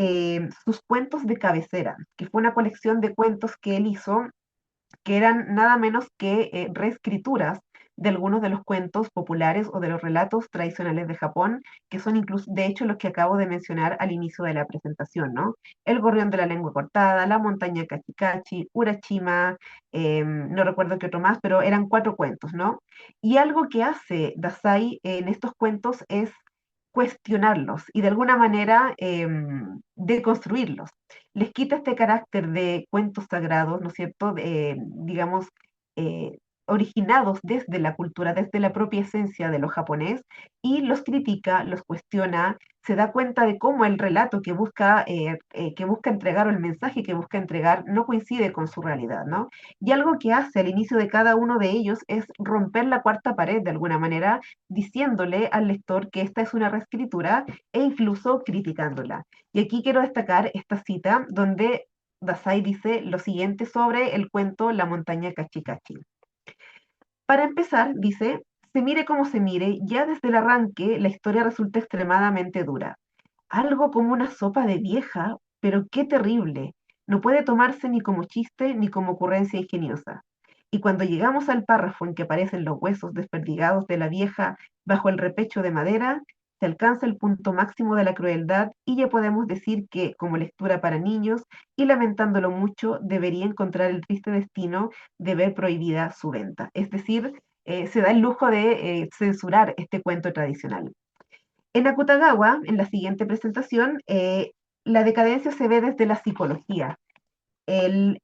sus cuentos de cabecera, que fue una colección de cuentos que él hizo, que eran nada menos que reescrituras de algunos de los cuentos populares o de los relatos tradicionales de Japón, que son incluso, de hecho, los que acabo de mencionar al inicio de la presentación, ¿no? El gorrión de la lengua cortada, la montaña Kachikachi, Urashima, no recuerdo qué otro más, pero eran 4 cuentos, ¿no? Y algo que hace Dazai en estos cuentos es cuestionarlos y de alguna manera deconstruirlos. Les quita este carácter de cuentos sagrados, ¿no es cierto? Digamos, eh, originados desde la cultura, desde la propia esencia de lo japonés, y los critica, los cuestiona, se da cuenta de cómo el relato que busca entregar o el mensaje que busca entregar no coincide con su realidad, ¿no? Y algo que hace al inicio de cada uno de ellos es romper la cuarta pared de alguna manera, diciéndole al lector que esta es una reescritura e incluso criticándola. Y aquí quiero destacar esta cita donde Dazai dice lo siguiente sobre el cuento La montaña Kachikachi. Para empezar, dice, se mire como se mire, ya desde el arranque la historia resulta extremadamente dura. Algo como una sopa de vieja, pero qué terrible. No puede tomarse ni como chiste ni como ocurrencia ingeniosa. Y cuando llegamos al párrafo en que aparecen los huesos desperdigados de la vieja bajo el repecho de madera, se alcanza el punto máximo de la crueldad y ya podemos decir que, como lectura para niños, y lamentándolo mucho, debería encontrar el triste destino de ver prohibida su venta. Es decir, se da el lujo de censurar este cuento tradicional. En Akutagawa, en la siguiente presentación, la decadencia se ve desde la psicología. El,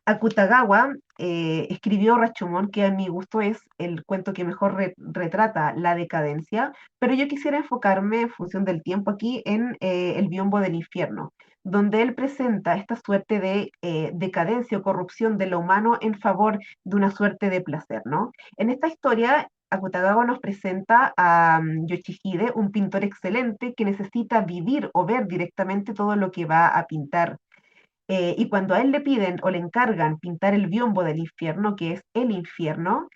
Akutagawa escribió Rashomon, que a mi gusto es el cuento que mejor retrata la decadencia, pero yo quisiera enfocarme en función del tiempo aquí en El biombo del infierno, donde él presenta esta suerte de decadencia o corrupción de lo humano en favor de una suerte de placer, ¿no? En esta historia, Akutagawa nos presenta a Yoshihide, un pintor excelente que necesita vivir o ver directamente todo lo que va a pintar. Y cuando a él le piden o le encargan pintar el biombo del infierno, que es el infierno,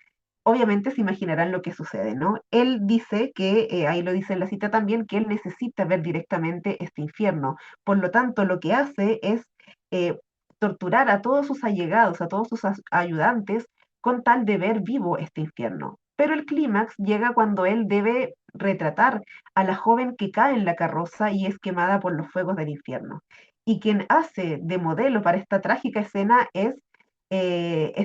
obviamente se imaginarán lo que sucede, ¿no? Él dice que, ahí lo dice en la cita también, que él necesita ver directamente este infierno. Por lo tanto, lo que hace es eh, torturar a todos sus allegados, a todos sus ayudantes, con tal de ver vivo este infierno. Pero el clímax llega cuando él debe retratar a la joven que cae en la carroza y es quemada por los fuegos del infierno. Y quien hace de modelo para esta trágica escena es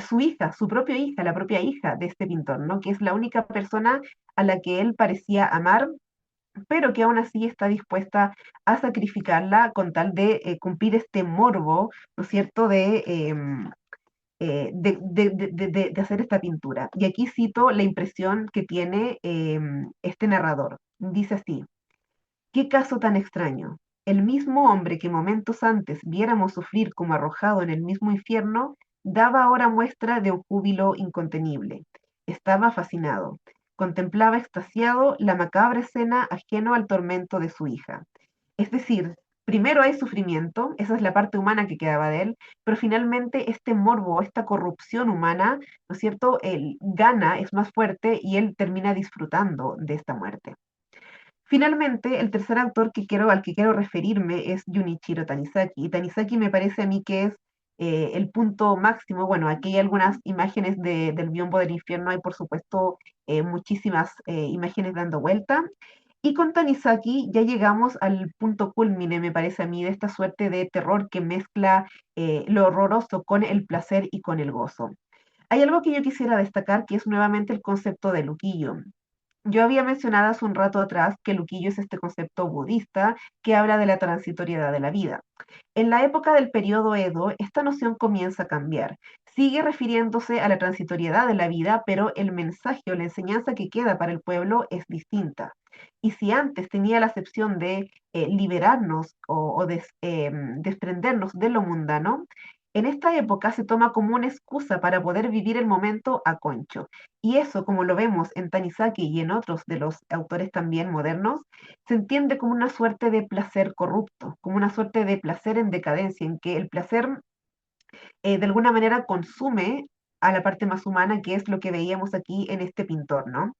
su hija, su propia hija, la propia hija de este pintor, ¿no? Que es la única persona a la que él parecía amar, pero que aún así está dispuesta a sacrificarla con tal de cumplir este morbo, ¿no es cierto?, de hacer esta pintura. Y aquí cito la impresión que tiene este narrador. Dice así: qué caso tan extraño. El mismo hombre que momentos antes viéramos sufrir como arrojado en el mismo infierno, daba ahora muestra de un júbilo incontenible. Estaba fascinado. Contemplaba extasiado la macabra escena ajeno al tormento de su hija. Es decir, primero hay sufrimiento, esa es la parte humana que quedaba de él, pero finalmente este morbo, esta corrupción humana, ¿no es cierto?, él gana, es más fuerte y él termina disfrutando de esta muerte. Finalmente, el tercer autor al que quiero referirme es Junichiro Tanizaki. Y Tanizaki me parece a mí que es el punto máximo. Bueno, aquí hay algunas imágenes del biombo del infierno, hay por supuesto muchísimas imágenes dando vuelta. Y con Tanizaki ya llegamos al punto culmine, me parece a mí, de esta suerte de terror que mezcla lo horroroso con el placer y con el gozo. Hay algo que yo quisiera destacar, que es nuevamente el concepto de Luquillo. Yo había mencionado hace un rato atrás que Luquillo es este concepto budista que habla de la transitoriedad de la vida. En la época del periodo Edo, esta noción comienza a cambiar. Sigue refiriéndose a la transitoriedad de la vida, pero el mensaje o la enseñanza que queda para el pueblo es distinta. Y si antes tenía la acepción de liberarnos o desprendernos de lo mundano, en esta época se toma como una excusa para poder vivir el momento a concho. Y eso, como lo vemos en Tanizaki y en otros de los autores también modernos, se entiende como una suerte de placer corrupto, como una suerte de placer en decadencia, en que el placer de alguna manera consume a la parte más humana, que es lo que veíamos aquí en este pintor, ¿no?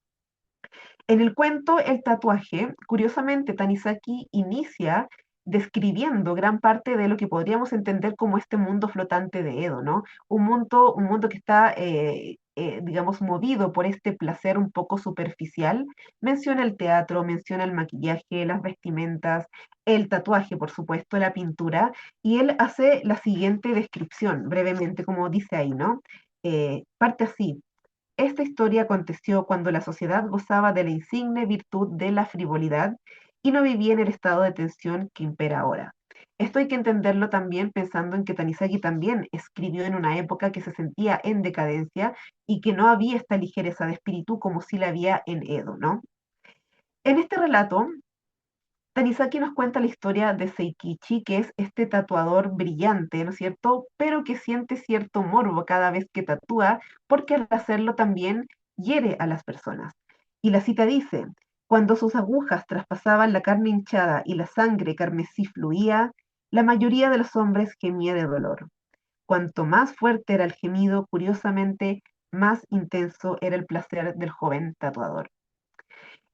En el cuento El tatuaje, curiosamente, Tanizaki inicia describiendo gran parte de lo que podríamos entender como este mundo flotante de Edo, ¿no? Un mundo que está, digamos, movido por este placer un poco superficial. Menciona el teatro, menciona el maquillaje, las vestimentas, el tatuaje, por supuesto, la pintura, y él hace la siguiente descripción, brevemente, como dice ahí, ¿no? Parte así. Esta historia aconteció cuando la sociedad gozaba de la insigne virtud de la frivolidad y no vivía en el estado de tensión que impera ahora. Esto hay que entenderlo también pensando en que Tanizaki también escribió en una época que se sentía en decadencia y que no había esta ligereza de espíritu como si la había en Edo, ¿no? En este relato, Tanizaki nos cuenta la historia de Seikichi, que es este tatuador brillante, ¿no es cierto? Pero que siente cierto morbo cada vez que tatúa, porque al hacerlo también hiere a las personas. Y la cita dice, cuando sus agujas traspasaban la carne hinchada y la sangre carmesí fluía, la mayoría de los hombres gemía de dolor. Cuanto más fuerte era el gemido, curiosamente, más intenso era el placer del joven tatuador.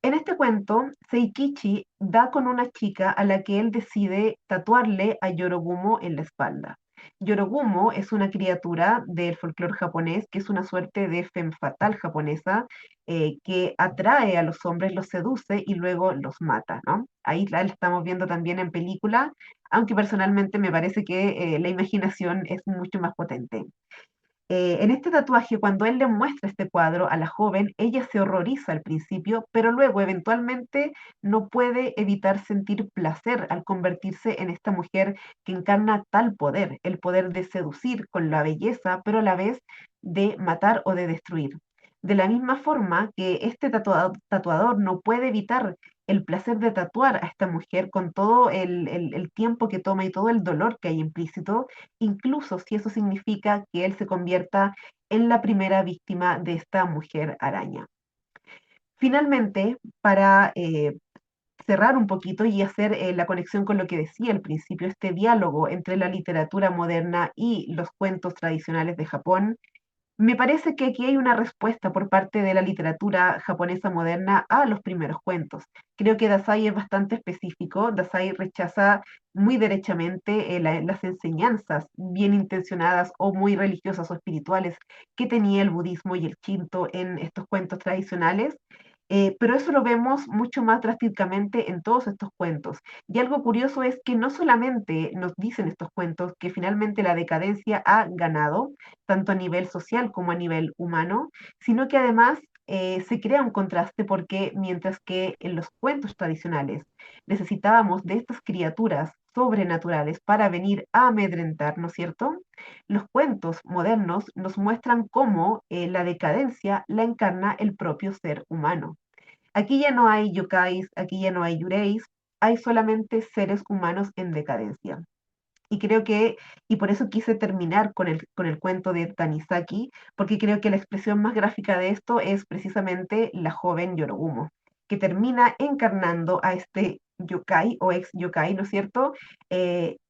En este cuento, Seikichi da con una chica a la que él decide tatuarle a Yorogumo en la espalda. Yorogumo es una criatura del folclore japonés que es una suerte de femme fatal japonesa que atrae a los hombres, los seduce y luego los mata, ¿no? Ahí la estamos viendo también en película, aunque personalmente me parece que la imaginación es mucho más potente. En este tatuaje, cuando él le muestra este cuadro a la joven, ella se horroriza al principio, pero luego eventualmente no puede evitar sentir placer al convertirse en esta mujer que encarna tal poder, el poder de seducir con la belleza, pero a la vez de matar o de destruir. De la misma forma que este tatuador no puede evitar el placer de tatuar a esta mujer con todo el tiempo que toma y todo el dolor que hay implícito, incluso si eso significa que él se convierta en la primera víctima de esta mujer araña. Finalmente, para cerrar un poquito y hacer la conexión con lo que decía al principio, este diálogo entre la literatura moderna y los cuentos tradicionales de Japón, me parece que aquí hay una respuesta por parte de la literatura japonesa moderna a los primeros cuentos. Creo que Dazai es bastante específico. Dazai rechaza muy derechamente las enseñanzas bien intencionadas o muy religiosas o espirituales que tenía el budismo y el shinto en estos cuentos tradicionales. Pero eso lo vemos mucho más drásticamente en todos estos cuentos. Y algo curioso es que no solamente nos dicen estos cuentos que finalmente la decadencia ha ganado, tanto a nivel social como a nivel humano, sino que además se crea un contraste porque mientras que en los cuentos tradicionales necesitábamos de estas criaturas sobrenaturales para venir a amedrentar, ¿no es cierto? Los cuentos modernos nos muestran cómo la decadencia la encarna el propio ser humano. Aquí ya no hay yokais, aquí ya no hay yureis, hay solamente seres humanos en decadencia. Y creo que, y por eso quise terminar con el cuento de Tanizaki, porque creo que la expresión más gráfica de esto es precisamente la joven Yorogumo, que termina encarnando a este yokai o ex yokai, ¿no es cierto?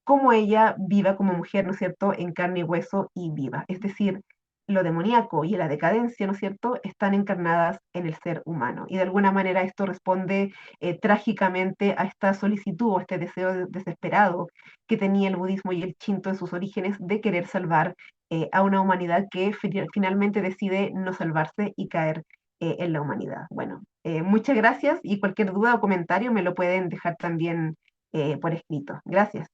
Como ella viva como mujer, ¿no es cierto?, en carne y hueso y viva. Es decir, lo demoníaco y la decadencia, ¿no es cierto?, están encarnadas en el ser humano. Y de alguna manera esto responde trágicamente a esta solicitud o este deseo desesperado que tenía el budismo y el shinto en sus orígenes de querer salvar a una humanidad que finalmente decide no salvarse y caer en la humanidad. Bueno, muchas gracias y cualquier duda o comentario me lo pueden dejar también por escrito. Gracias.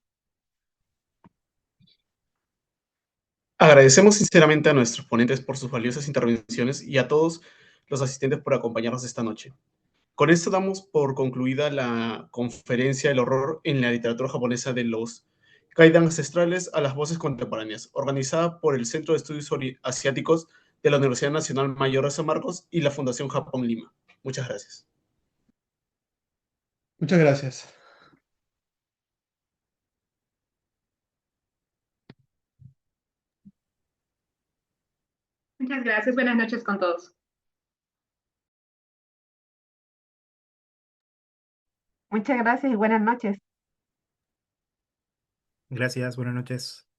Agradecemos sinceramente a nuestros ponentes por sus valiosas intervenciones y a todos los asistentes por acompañarnos esta noche. Con esto damos por concluida la conferencia El horror en la literatura japonesa de los Kaidan ancestrales a las voces contemporáneas, organizada por el Centro de Estudios Asiáticos de la Universidad Nacional Mayor de San Marcos y la Fundación Japón Lima. Muchas gracias. Muchas gracias. Muchas gracias. Buenas noches con todos. Muchas gracias y buenas noches. Gracias, buenas noches.